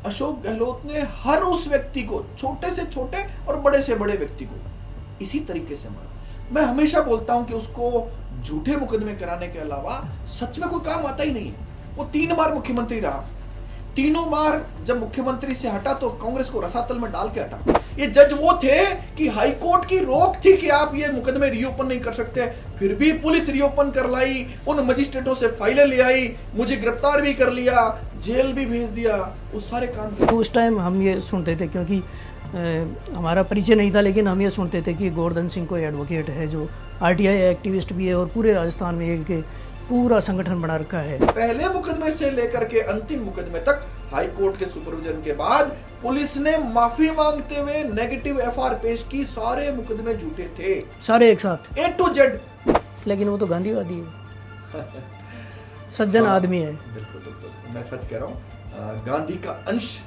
अशोक गहलोत ने हर उस व्यक्ति को, छोटे से छोटे और बड़े से बड़े व्यक्ति को इसी तरीके से मारा। मैं हमेशा बोलता हूं कि उसको झूठे मुकदमे कराने के अलावा सच में कोई काम आता ही नहीं है। वो 3 बार मुख्यमंत्री रहा, तीनों बार जब मुख्यमंत्री से हटा तो कांग्रेस को रसातल में डाल के हटा। ये जज वो थे कि हाई कोर्ट की रोक थी कि आप ये मुकदमे रीओपन नहीं कर सकते, फिर भी पुलिस रीओपन कर लाई, उन मजिस्ट्रेटों से फाइलें ले आई, मुझे गिरफ्तार भी कर लिया, जेल भी भेज दिया, वो सारे काम तो उस टाइम हम ये सुनते थे, क्योंकि हमारा परिचय नहीं था, लेकिन हम ये सुनते थे कि गोवर्धन सिंह कोई एडवोकेट है जो आरटीआई एक्टिविस्ट भी है और पूरे राजस्थान में एक पूरा संगठन बना रखा है। पहले मुकदमे से लेकर के अंतिम मुकदमे तक हाई कोर्ट के सुपरविजन के बाद पुलिस ने माफी मांगते हुए नेगेटिव एफआईआर पेश की। सारे मुकदमे झूठे थे, सारे एक साथ A to Z। लेकिन वो तो गांधीवादी है, सज्जन आदमी है। बिल्कुल बिल्कुल, मैं सच कह रहा हूँ। गांधी का अंश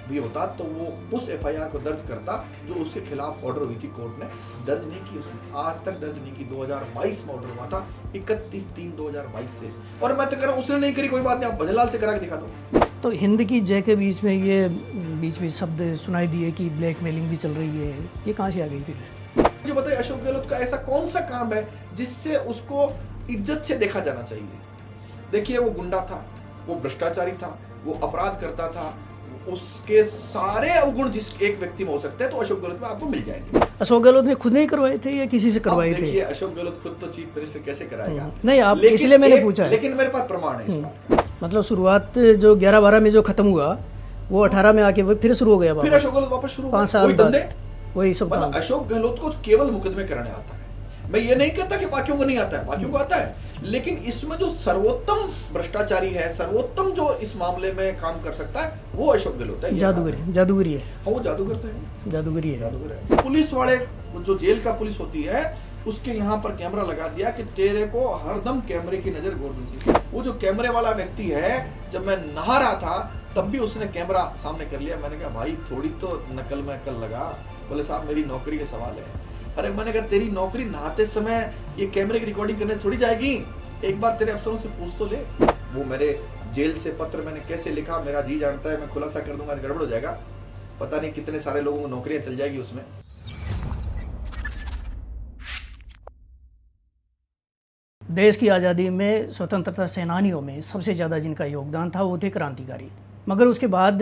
भी होता तो वो उस एफआईआर को दर्ज करता जो उसके खिलाफ ऑर्डर हुई थी, कोर्ट ने दर्ज नहीं की, उसने आज तक दर्ज नहीं की। 2022 में ऑर्डर हुआ था, 31/3/2022 से, और मैं तो कह रहा हूँ उसने नहीं करी, कोई बात नहीं, आप भजनलाल से करा के दिखा दो। तो हिंद की जय के बीच में ये बीच में शब्द सुनाई दिए कि ब्लैकमेलिंग भी चल रही है, ये कहाँ से आ गई फिर? मुझे बताइए, अशोक गहलोत का ऐसा कौन सा काम है जिससे उसको इज्जत से देखा जाना चाहिए? देखिए, वो गुंडा था, वो भ्रष्टाचारी था, वो अपराध करता था, उसके सारे अवगुण जिस एक व्यक्ति में हो सकते हैं तो अशोक गहलोत में आपको मिल जाएंगे। अशोक गहलोत ने खुद नहीं करवाए थे या किसी से करवाए थे? देखिए, अशोक गहलोत खुद तो चीफ मिनिस्टर कैसे कराएगा? नहीं, आप इसलिए मैंने पूछा है। लेकिन मेरे पास प्रमाण है इस बात का। मतलब शुरुआत जो 11-12 में जो खत्म हुआ, वो 18 में आके वो फिर शुरू हो गया, फिर अशोक गहलोत वापस शुरू 5 साल बाद वही सब। मतलब अशोक गहलोत को केवल मुकदमे कराने आता है। मैं ये नहीं कहता कि बाकियों को नहीं आता है, बाकियों को आता है, लेकिन इसमें जो सर्वोत्तम भ्रष्टाचारी है, सर्वोत्तम जो इस मामले में काम कर सकता है, वो अशोक गहलोत है। जादूगरी है। हाँ, वो जादूगर है, जादूगरी है। पुलिस वाले, जो जेल का पुलिस होती है, उसके यहाँ पर कैमरा लगा दिया कि तेरे को हरदम कैमरे की नजर गोवर्धन सिंह। वो जो कैमरे वाला व्यक्ति है, जब मैं नहा रहा था तब भी उसने कैमरा सामने कर लिया। मैंने कहा भाई थोड़ी तो नकल में अकल लगा। बोले साहब मेरी नौकरी का सवाल है। अरे मैंने कहा तेरी नौकरी नहाते समय ये कैमरे की रिकॉर्डिंग करने थोड़ी जाएगी, एक बार तेरे अफसरों से पूछ तो ले। वो मेरे जेल से पत्र मैंने कैसे लिखा मेरा जी जानता है, मैं खुलासा कर दूंगा, गड़बड़ हो जाएगा, पता नहीं कितने सारे लोगों को नौकरियां चल जाएगी उसमें। देश की आज़ादी में स्वतंत्रता सेनानियों में सबसे ज़्यादा जिनका योगदान था वो थे क्रांतिकारी। मगर उसके बाद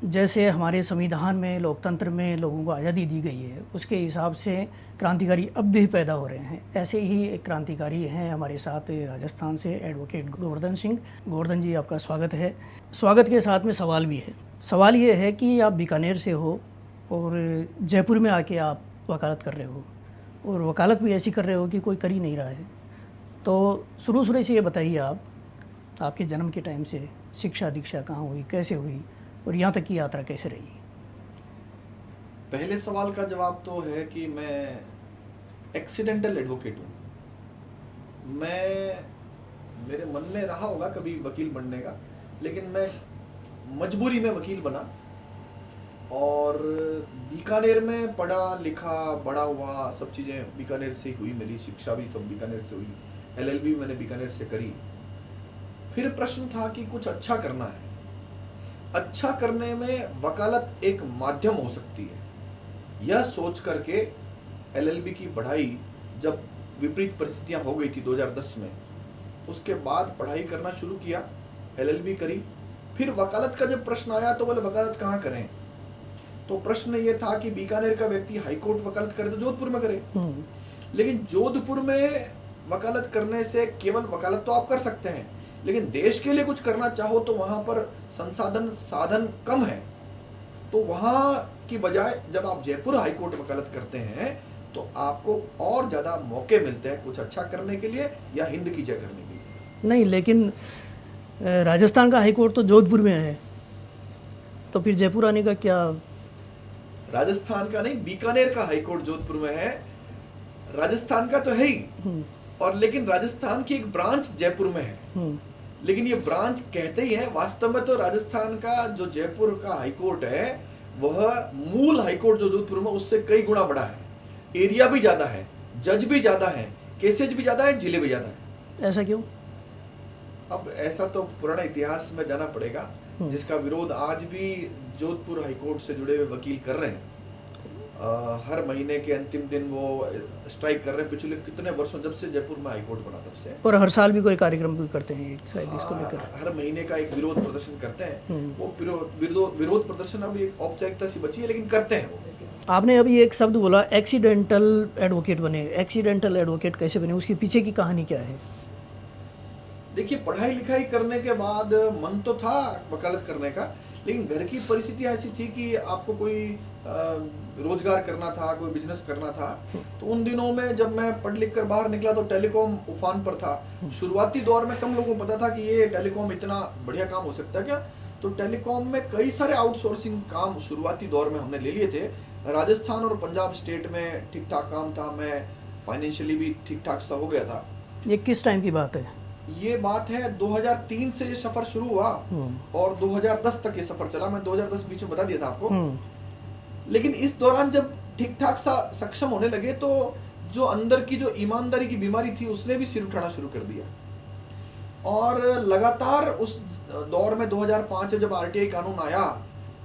जैसे हमारे संविधान में, लोकतंत्र में लोगों को आज़ादी दी गई है, उसके हिसाब से क्रांतिकारी अब भी पैदा हो रहे हैं। ऐसे ही एक क्रांतिकारी हैं हमारे साथ राजस्थान से, एडवोकेट गोवर्धन सिंह। गोवर्धन जी, आपका स्वागत है। स्वागत के साथ में सवाल भी है। सवाल ये है कि आप बीकानेर से हो और जयपुर में आके आप वकालत कर रहे हो, और वकालत भी ऐसी कर रहे हो कि कोई कर ही नहीं रहा है। तो शुरू से ये बताइए, आप आपके जन्म के टाइम से शिक्षा दीक्षा कहाँ हुई, कैसे हुई, और यहाँ तक की यात्रा कैसे रही? पहले सवाल का जवाब तो है कि मैं एक्सीडेंटल एडवोकेट हूँ। मेरे मन में रहा होगा कभी वकील बनने का, लेकिन मैं मजबूरी में वकील बना और बीकानेर में पढ़ा लिखा बड़ा हुआ, सब चीज़ें बीकानेर से हुई, मेरी शिक्षा भी सब बीकानेर से हुई, LLB मैंने बीकानेर से करी। फिर प्रश्न था कि कुछ अच्छा करना है, अच्छा करने में वकालत एक माध्यम हो सकती है, यह सोच करके LLB की पढ़ाई, जब विपरीत परिस्थितियां हो गई थी 2010 में, उसके बाद पढ़ाई करना शुरू किया, LLB करी। फिर वकालत का जब प्रश्न आया तो बोले वकालत कहाँ करें, तो प्रश्न ये था कि बीकानेर का व्यक्ति हाईकोर्ट वकालत करे तो जोधपुर में करे, लेकिन जोधपुर में वकालत करने से केवल वकालत तो आप कर सकते हैं, लेकिन देश के लिए कुछ करना चाहो तो वहां पर साधन कम है। तो वहां की बजाय जब आप जयपुर हाईकोर्ट वकालत करते हैं तो आपको और ज्यादा मौके मिलते हैं कुछ अच्छा करने के लिए या हिंद की जय करने के लिए। नहीं, लेकिन राजस्थान का हाईकोर्ट तो जोधपुर में है, तो फिर जयपुर आने का क्या? राजस्थान का नहीं, बीकानेर का हाईकोर्ट जोधपुर में है, राजस्थान का तो है ही, और लेकिन राजस्थान की एक ब्रांच जयपुर में है। लेकिन ये ब्रांच कहते ही है, वास्तव में तो राजस्थान का जो जयपुर का हाईकोर्ट है वह मूल हाईकोर्ट जो जोधपुर में उससे कई गुना बड़ा है, एरिया भी ज्यादा है, जज भी ज्यादा है, केसेज भी ज्यादा है, जिले भी ज्यादा है। ऐसा क्यों? अब ऐसा तो पुराना इतिहास में जाना पड़ेगा, जिसका विरोध आज भी जोधपुर हाईकोर्ट से जुड़े हुए वकील कर रहे हैं। हर महीने के अंतिम दिन वो स्ट्राइक कर रहे हैं, पिछले कितने वर्षों, जब से जयपुर में हाईकोर्ट बना तब से। और हर साल भी कोई कार्यक्रम भी करते हैं शायद इसको लेकर। हर महीने का एक विरोध प्रदर्शन करते हैं। वो विरोध प्रदर्शन अभी एक औपचारिकता सी बची है, लेकिन करते हैं वो। आपने अभी एक शब्द बोला एक्सीडेंटल एडवोकेट बने। एक्सीडेंटल एडवोकेट कैसे बने, उसके पीछे की कहानी क्या है? देखिए, पढ़ाई लिखाई करने के बाद मन तो था वकालत करने का, लेकिन घर की परिस्थिति ऐसी थी कि आपको कोई रोजगार करना था, कोई बिजनेस करना था। तो उन दिनों में जब मैं पढ़ लिख कर बाहर निकला तो टेलीकॉम उफान पर था। शुरुआती दौर में कम लोगों को पता था कि ये टेलीकॉम इतना बढ़िया काम हो सकता है क्या। तो टेलीकॉम में कई सारे आउटसोर्सिंग काम शुरुआती दौर में हमने ले लिए थे। राजस्थान और पंजाब स्टेट में ठीक ठाक काम था, मैं फाइनेंशियली भी ठीक ठाक सा हो गया था। ये किस टाइम की बात है? ये बात है 2003 से ये सफर शुरू हुआ और 2010 तक ये सफर चला। मैं 2010 बीच में बता दिया था आपको। लेकिन इस दौरान जब ठीक ठाक सा सक्षम होने लगे तो जो अंदर की जो ईमानदारी की बीमारी थी उसने भी सिर उठाना शुरू कर दिया। और लगातार उस दौर में 2005 जब आरटीआई कानून आया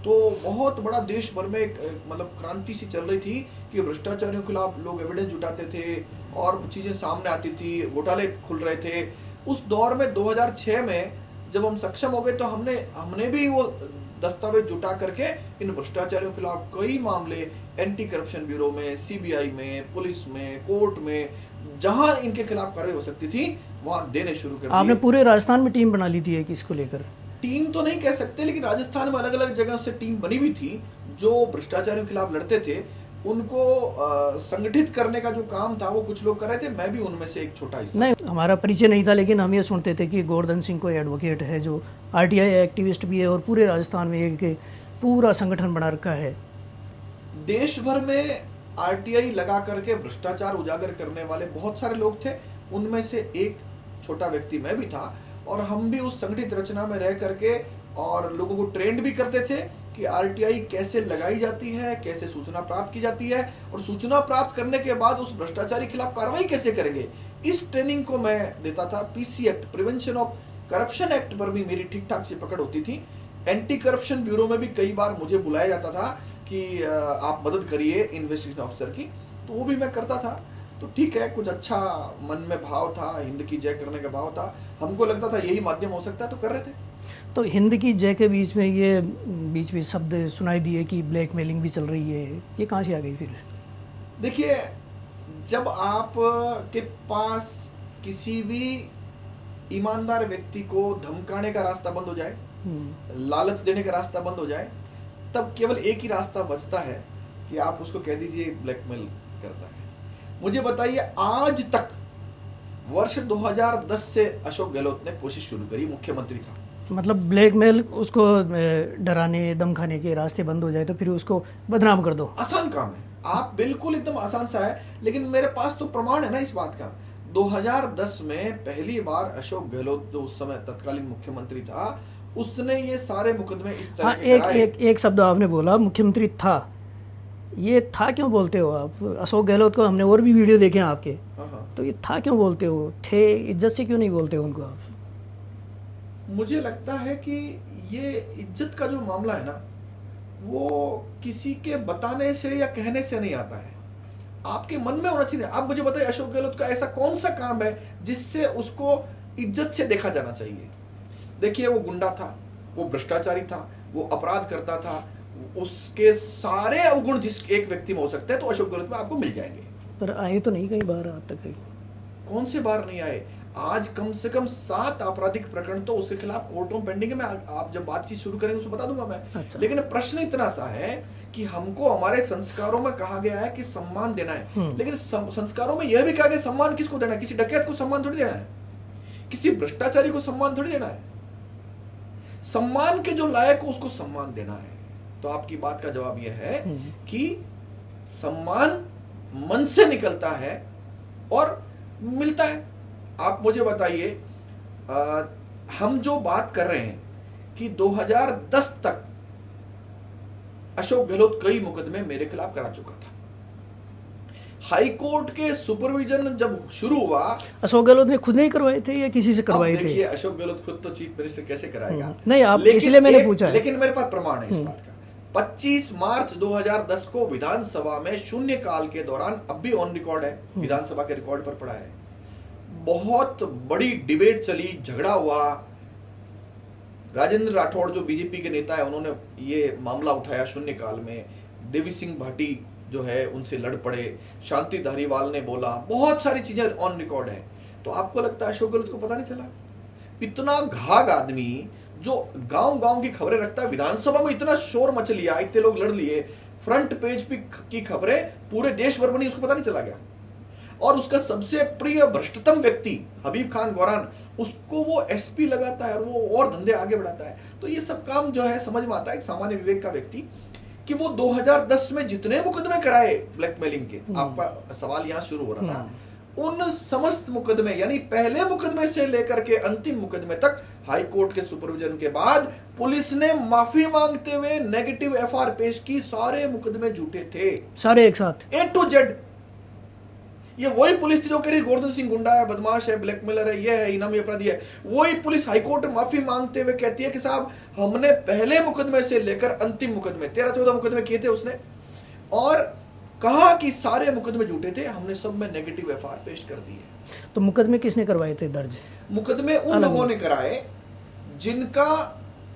तो बहुत बड़ा देश भर में मतलब क्रांति सी चल रही थी कि भ्रष्टाचारियों के खिलाफ लोग एविडेंस जुटाते थे और चीजें सामने आती थी, घोटाले खुल रहे थे। उस दौर में 2006 में जब हम सक्षम हो गए तो हमने भी वो दस्तावेज जुटा करके इन भ्रष्टाचारियों के खिलाफ कई मामले एंटी करप्शन ब्यूरो में, सीबीआई में, पुलिस में, कोर्ट में, जहां इनके खिलाफ कार्रवाई हो सकती थी वहां देने शुरू कर दिए। आपने पूरे राजस्थान में टीम बना ली थी कि इसको लेकर? टीम तो नहीं कह सकते, लेकिन राजस्थान में अलग अलग जगह से टीम बनी हुई थी जो भ्रष्टाचारियों के खिलाफ लड़ते थे। उनको संगठित करने का जो काम था वो कुछ लोग कर रहे थे, मैं भी उनमें से एक छोटा हिस्सा। नहीं, हमारा परिचय नहीं था, लेकिन हम ये सुनते थे कि गोवर्धन सिंह कोई एडवोकेट है जो आरटीआई एक्टिविस्ट भी है और पूरे राजस्थान में एक पूरा संगठन बना रखा है। देश भर में आरटीआई लगा करके भ्रष्टाचार उजागर करने वाले बहुत सारे लोग थे, उनमें से एक छोटा व्यक्ति मैं भी था। और हम भी उस संगठित रचना में रह करके और लोगों को ट्रेंड भी करते थे कि आरटीआई कैसे लगाई जाती है, कैसे सूचना प्राप्त की जाती है और सूचना प्राप्त करने के बाद उस भ्रष्टाचारी खिलाफ कार्रवाई कैसे करेंगे, इस ट्रेनिंग को मैं देता था। PC act, prevention of corruption act पर भी मेरी ठीक ठाक सी पकड़ होती थी। एंटी करप्शन ब्यूरो में भी कई बार मुझे बुलाया जाता था कि आप मदद करिए इन्वेस्टिगेशन ऑफिसर की, तो वो भी मैं करता था। तो ठीक है, कुछ अच्छा मन में भाव था, हिंद की जय करने का भाव था, हमको लगता था यही माध्यम हो सकता है, तो कर रहे थे। तो हिंद की जय के बीच में ये बीच में शब्द सुनाई दिए कि ब्लैकमेलिंग भी चल रही है, ये कहाँ से आ गई फिर? देखिए, जब आप के पास किसी भी ईमानदार व्यक्ति को धमकाने का रास्ता बंद हो जाए, लालच देने का रास्ता बंद हो जाए, तब केवल एक ही रास्ता बचता है कि आप उसको कह दीजिए ब्लैकमेल करता है। मुझे बताइए, आज तक वर्ष 2010 से अशोक गहलोत ने कोशिश शुरू करी, मुख्यमंत्री था। मतलब ब्लैकमेल, उसको डराने धमकाने के रास्ते बंद हो जाए तो फिर उसको बदनाम कर दो। आसान काम है, आप बिल्कुल एकदम आसान सा है, लेकिन मेरे पास तो प्रमाण है ना इस बात का। 2010 में पहली बार अशोक गहलोत जो उस समय तत्कालीन मुख्यमंत्री था, उसने ये सारे मुकदमे इस तरह के कराए। एक शब्द आपने बोला मुख्यमंत्री था, ये था क्यों बोलते हो आप? अशोक गहलोत को हमने और भी वीडियो देखे हैं आपके, तो ये था क्यों बोलते हो? थे, इज्जत से क्यों नहीं बोलते हो उनको आप? मुझे लगता है कि ये इज्जत का जो मामला है ना, वो किसी के बताने से या कहने से नहीं आता है, आपके मन में होना चाहिए। आप मुझे बताइए, अशोक गहलोत का ऐसा कौन सा काम है जिससे उसको इज्जत से देखा जाना चाहिए? देखिए, वो गुंडा था, वो भ्रष्टाचारी था, वो अपराध करता था, उसके सारे अवगुण जिस एक व्यक्ति में हो सकते हैं तो अशोक गहलोत में आपको मिल जाएंगे। पर आए तो नहीं कई बार आज तक? कौन से बार नहीं आए? आज कम से कम 7 आपराधिक प्रकरण तो उसके खिलाफ कोर्टों में पेंडिंग है। मैं आप जब बातचीत शुरू करेंगे उसको बता दूंगा मैं। अच्छा। लेकिन प्रश्न इतना सा है कि हमको हमारे संस्कारों में कहा गया है कि सम्मान देना है, लेकिन संस्कारों में यह भी कहा गया सम्मान किसको देना है? किसी डकैत को सम्मान थोड़ी देना है, किसी भ्रष्टाचारी को सम्मान थोड़ी देना है। सम्मान के जो लायक हो उसको सम्मान देना है। तो आपकी बात का जवाब यह है कि सम्मान मन से निकलता है और मिलता है। आप मुझे बताइए, हम जो बात कर रहे हैं कि 2010 तक अशोक गहलोत कई मुकदमे मेरे खिलाफ करा चुका था, हाई कोर्ट के सुपरविजन जब शुरू हुआ, अशोक गहलोत ने खुद नहीं करवाए थे या किसी से अब करवाए देखिए थे? अशोक गहलोत खुद तो चीफ मिनिस्टर कैसे कराएगा? नहीं, आप लेकिन इसलिए मैंने एक- पूछा है। लेकिन मेरे पास प्रमाण है इस बात का। 25 मार्च 2010 को विधानसभा में शून्यकाल के दौरान, अब भी ऑन रिकॉर्ड है, विधानसभा के रिकॉर्ड पर पड़ा है, बहुत बड़ी डिबेट चली, झगड़ा हुआ। राजेंद्र राठौड़ जो बीजेपी के नेता है, उन्होंने ये मामला उठाया शून्यकाल में। देवी सिंह भाटी जो है उनसे लड़ पड़े, शांति धारीवाल ने बोला, बहुत सारी चीजें ऑन रिकॉर्ड है। तो आपको लगता है अशोक गहलोत को पता नहीं चला? इतना घाघ आदमी जो गांव गांव की खबरें रखता है, विधानसभा में इतना शोर मच लिया, इतने लोग लड़ लिए, फ्रंट पेज पे की खबरें पूरे देश भर बनी, उसको पता नहीं चला गया? और उसका सबसे प्रिय भ्रष्टतम व्यक्ति हबीब खान गौरान, उसको वो एसपी लगाता है और वो और धंधे आगे बढ़ाता है। तो ये सब काम जो है समझ में आता है एक सामान्य विवेक का व्यक्ति, कि वो 2010 में जितने मुकदमे कराए ब्लैकमेलिंग के, आपका सवाल यहां शुरू हो रहा था, उन समस्त मुकदमे, यानी पहले मुकदमे से लेकर के अंतिम मुकदमे तक हाई कोर्ट के सुपरविजन के बाद पुलिस ने माफी मांगते हुए नेगेटिव एफआईआर पेश की। सारे मुकदमे झूठे थे, सारे एक साथ, ए टू जेड। ये वही पुलिस थी जो कह रही गोवर्धन सिंह गुंडा है, बदमाश है, ब्लैकमेलर है, ये है, इनामी अपराधी है। वही पुलिस हाईकोर्ट में माफी मांगते हुए कहती है कि साहब हमने पहले मुकदमे से लेकर अंतिम मुकदमे 13-14 मुकदमे किए थे उसने, और कहा कि सारे मुकदमे झूठे थे, हमने सब में नेगेटिव एफआईआर पेश कर दी है। तो मुकदमे किसने करवाए थे दर्ज? मुकदमे उन लोगों ने कराए जिनका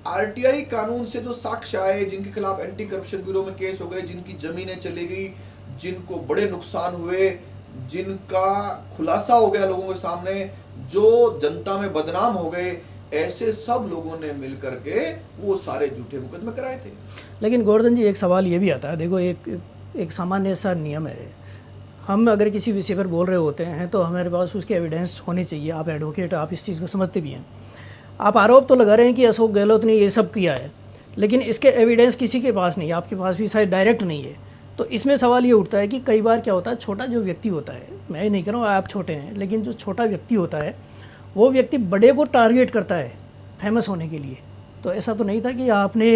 आरटीआई कानून से जो साक्ष्य आए, जिनके खिलाफ एंटी करप्शन ब्यूरो में केस हो गए, जिनकी जमीनें चली गई, जिनको बड़े नुकसान हुए, जिनका खुलासा हो गया लोगों के सामने, जो जनता में बदनाम हो गए, ऐसे सब लोगों ने मिलकर के वो सारे झूठे मुकदमे कराए थे। लेकिन गोवर्धन जी, एक सवाल ये भी आता है, देखो एक सामान्य सा नियम है, हम अगर किसी विषय पर बोल रहे होते हैं तो हमारे पास उसके एविडेंस होने चाहिए। आप एडवोकेट, आप इस चीज़ को समझते भी हैं। आप आरोप तो लगा रहे हैं कि अशोक गहलोत ने ये सब किया है, लेकिन इसके एविडेंस किसी के पास नहीं है, आपके पास भी शायद डायरेक्ट नहीं है। तो इसमें सवाल ये उठता है कि कई बार क्या होता है, छोटा जो व्यक्ति होता है, मैं ये नहीं कह रहा हूँ आप छोटे हैं, लेकिन जो छोटा व्यक्ति होता है वो व्यक्ति बड़े को टारगेट करता है फेमस होने के लिए। तो ऐसा तो नहीं था कि आपने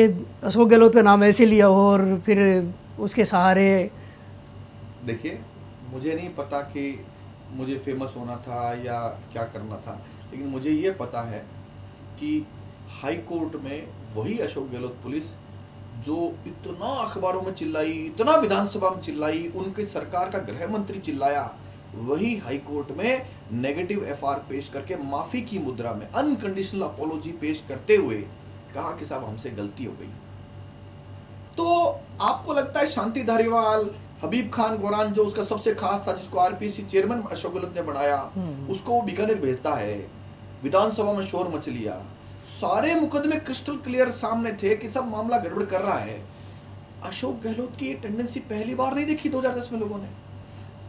अशोक गहलोत का नाम ऐसे लिया हो और फिर उसके सहारे? देखिए, मुझे नहीं पता कि मुझे फेमस होना था या क्या करना था, लेकिन मुझे ये पता है कि हाई कोर्ट में वही अशोक गहलोत पुलिस जो इतना अखबारों में चिल्लाई, इतना विधानसभा में चिल्लाई, उनकी सरकार का गृह मंत्री चिल्लाया, वही हाई कोर्ट में नेगेटिव एफआईआर पेश करके माफी की मुद्रा में अनकंडीशनल अपोलॉजी पेश करते हुए कहा कि साहब हमसे गलती हो गई। तो आपको लगता है शांति धारीवाल, हबीब खान गौरान जो उसका सबसे खास था, जिसको आरपीसी चेयरमैन अशोक गहलोत ने बनाया, उसको बीकानेर भेजता है, विधानसभा में शोर मच लिया, सारे मुकदमे क्रिस्टल क्लियर सामने थे कि सब मामला गड़बड़ कर रहा है। अशोक गहलोत की ये टेंडेंसी पहली बार नहीं देखी 2010 में लोगों ने।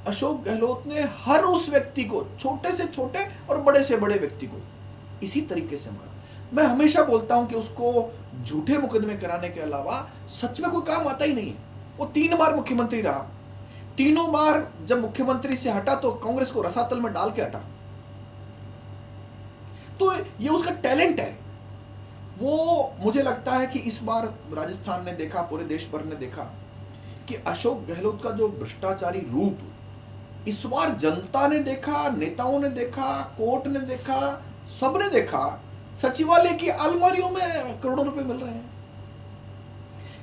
अशोक गहलोत ने हर उस व्यक्ति को, छोटे से छोटे और बड़े से बड़े व्यक्ति को इसी तरीके से मारा। मैं हमेशा बोलता हूं कि उसको झूठे मुकदमे कराने के अलावा सच में कोई काम आता ही नहीं है। वो 3 बार मुख्यमंत्री रहा, तीनों बार जब मुख्यमंत्री से हटा तो कांग्रेस को रसातल में डाल के हटा। तो ये उसका टैलेंट है। वो मुझे लगता है कि इस बार राजस्थान ने देखा, पूरे देश भर ने देखा कि अशोक गहलोत का जो भ्रष्टाचारी रूप इस बार जनता ने देखा, नेताओं ने देखा, कोर्ट ने देखा, सबने देखा। सचिवालय की अलमारियों में करोड़ों रुपए मिल रहे हैं।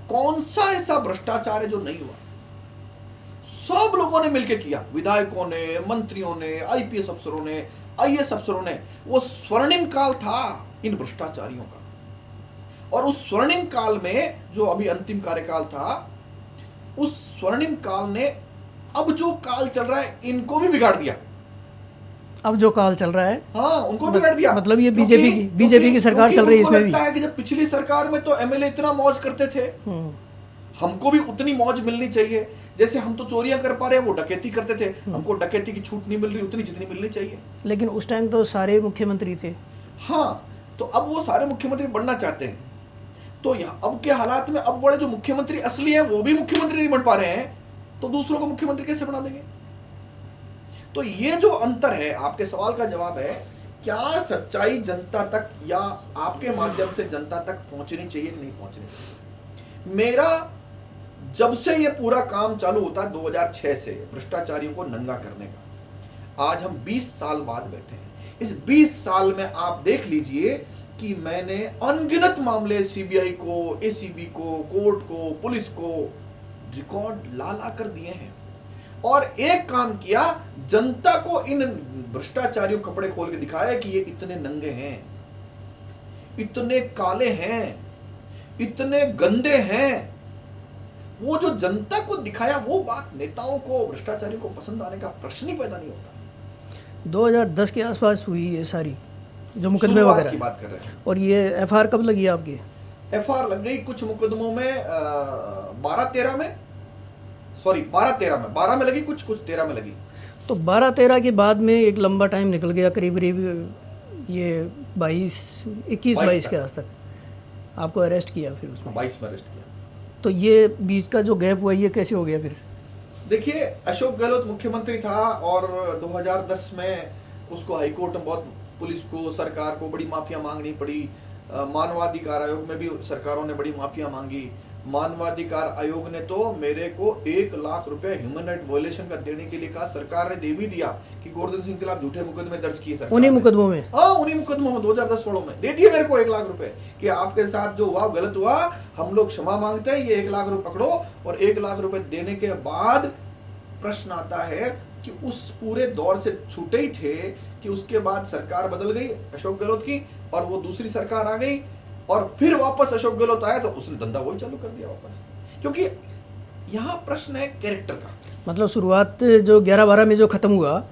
कौन सा ऐसा भ्रष्टाचार है जो नहीं हुआ? सब लोगों ने मिलकर किया, विधायकों ने, मंत्रियों ने, आईपीएस अफसरों ने, आईएएस अफसरों ने। वो स्वर्णिम काल था इन भ्रष्टाचारियों का, और उस स्वर्णिम काल में जो अभी अंतिम कार्यकाल था, उस स्वर्णिम काल ने अब जो काल चल रहा है इनको भी बिगाड़ दिया। अब जो काल चल रहा है, हाँ, उनको बिगाड़ दिया। मतलब ये बीजेपी की सरकार चल रही है, इसमें भी लगता है कि जब पिछली सरकार में तो एमएलए इतना मौज करते थे, हमको भी उतनी मौज मिलनी चाहिए। जैसे हम तो चोरियां कर पा रहे हैं, वो डकैती करते थे, हमको डकैती की छूट नहीं मिल रही उतनी जितनी मिलनी चाहिए। लेकिन उस टाइम तो सारे मुख्यमंत्री थे। हाँ, तो अब वो सारे मुख्यमंत्री बनना चाहते हैं। तो यहाँ अब के हालात में अब बड़े जो मुख्यमंत्री असली हैं वो भी मुख्यमंत्री नहीं बन पा रहे हैं, तो दूसरों को मुख्यमंत्री कैसे बना देंगे? तो ये जो अंतर है, आपके सवाल का जवाब है, क्या सच्चाई जनता तक या आपके माध्यम से जनता तक पहुंचनी चाहिए कि नहीं पहुंचनी चाहिए? मेरा जब से ये पूरा काम चालू होता है 2006 से भ्रष्टाचारियों को नंगा करने का, आज हम 20 साल बाद बैठे हैं। इस 20 साल में आप देख लीजिए कि मैंने अनगिनत मामले सीबीआई को, एसीबी को, कोर्ट को, पुलिस को रिकॉर्ड ला कर दिए हैं। और एक काम किया, जनता को इन भ्रष्टाचारियों कपड़े खोल के दिखाया कि ये इतने नंगे हैं, इतने काले हैं, इतने गंदे हैं। वो जो जनता को दिखाया, वो बात नेताओं को, भ्रष्टाचारियों को पसंद आने का प्रश्न ही पैदा नहीं होता। 2010 के आसपास हुई ये सारी जो मुकदमे शुरुआत वगैरह की बात कर रहे हैं। और ये एफआईआर कब लगी आपकी? एफआईआर लग गई कुछ मुकदमों में 12-13 में, सॉरी 12-13 में, 12 में लगी, कुछ 13 में लगी। तो 12-13 के बाद में एक लंबा टाइम निकल गया, करीब करीब ये 21-22 के आस तक आपको अरेस्ट किया, फिर उसमें 22 में अरेस्ट किया। तो ये बीच का जो गैप हुआ, ये कैसे हो गया फिर? देखिए, अशोक गहलोत मुख्यमंत्री था और 2010 में उसको हाईकोर्ट में बहुत, पुलिस को, सरकार को बड़ी माफिया मांगनी पड़ी। मानवाधिकार आयोग में भी सरकारों ने बड़ी माफिया मांगी। मानवाधिकार आयोग ने तो मेरे को 1 लाख रुपए ह्यूमन राइट वायलेशन का देने के लिए कहा। सरकार ने दे भी दिया कि गोवर्धन सिंह के खिलाफ झूठे मुकदमे दर्ज किए सरकार उन्हीं ने। मुकदमों में? हाँ, उन्हीं मुकदमों में 2010 वालों में दे दिए मेरे को 1 लाख रुपए कि आपके साथ जो हुआ गलत हुआ, हम लोग क्षमा मांगते हैं, ये 1 लाख रुपए पकड़ो। और 1 लाख रुपए देने के बाद प्रश्न आता है कि उस पूरे दौर से छूटे ही थे कि उसके बाद सरकार बदल गई अशोक गहलोत की, और वो दूसरी सरकार आ गई, और फिर वापस अशोक गहलोत आया तो उसने धंधा वही चालू कर दिया वापस। क्योंकि यहाँ प्रश्न है कैरेक्टर का। मतलब शुरुआत जो 11-12 में जो खत्म हुआ,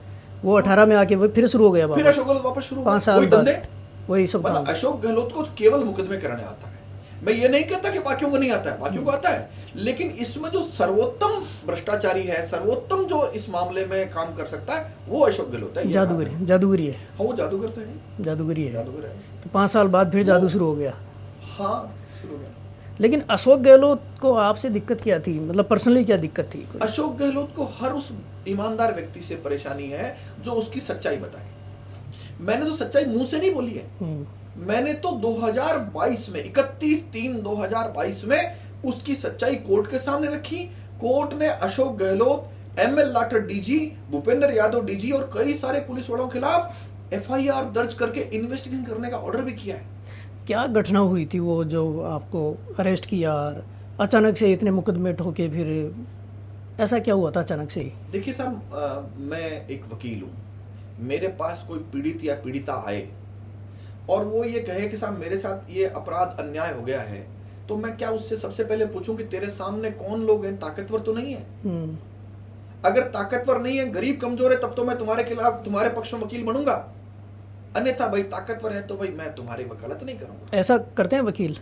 वो 18 में आके वो फिर शुरू हो गया फिर वापस। अशोक गहलोत वापस शुरू 5 साल वही बाद धंधे। वही सब मतलब काम। अशोक गहलोत को केवल मुकदमे करने आता है। मैं ये नहीं कहता कि बाकियों को नहीं आता है, बाकियों को आता है, लेकिन इसमें जो सर्वोत्तम भ्रष्टाचारी है, सर्वोत्तम जो इस मामले में काम कर सकता है, वो अशोक गहलोत है। जादूगरी है। हाँ, वो जादूगर तो है, जादूगरी है। जादूगर है। तो 5 साल बाद फिर जादू शुरू हो गया। हाँ, शुरू हो गया। लेकिन अशोक गहलोत को आपसे दिक्कत क्या थी, मतलब पर्सनली क्या दिक्कत थी? अशोक गहलोत को हर उस ईमानदार व्यक्ति से परेशानी है जो उसकी सच्चाई बताए। मैंने तो सच्चाई मुंह से नहीं बोली है, मैंने तो 2022 में 31/3/2022 में उसकी सच्चाई कोर्ट के सामने रखी। कोर्ट ने Ashok Gehlot, ML Lathar DG, Bhupendra Yadav DG और कई सारे पुलिस वालों के खिलाफ एफआईआर दर्ज करके इन्वेस्टिगेशन करने का ऑर्डर भी किया है। क्या घटना हुई थी वो जो आपको अरेस्ट किया, अचानक से इतने मुकदमे ठोके, फिर ऐसा क्या हुआ था अचानक से? देखिए साहब, मैं एक वकील हूँ, मेरे पास कोई पीड़ित या पीड़िता आए और वो ये कहे कि साहब मेरे साथ ये अपराध अन्याय हो गया है, तो मैं क्या उससे सबसे पहले पूछूं कि तेरे सामने कौन लोग हैं, ताकतवर तो नहीं है? अगर ताकतवर नहीं है, गरीब कमजोर है, तब तो मैं तुम्हारे खिलाफ, तुम्हारे पक्ष में वकील बनूंगा। अन्यथा भाई ताकतवर है तो भाई मैं तुम्हारी वकालत नहीं करूंगा। ऐसा करते हैं वकील?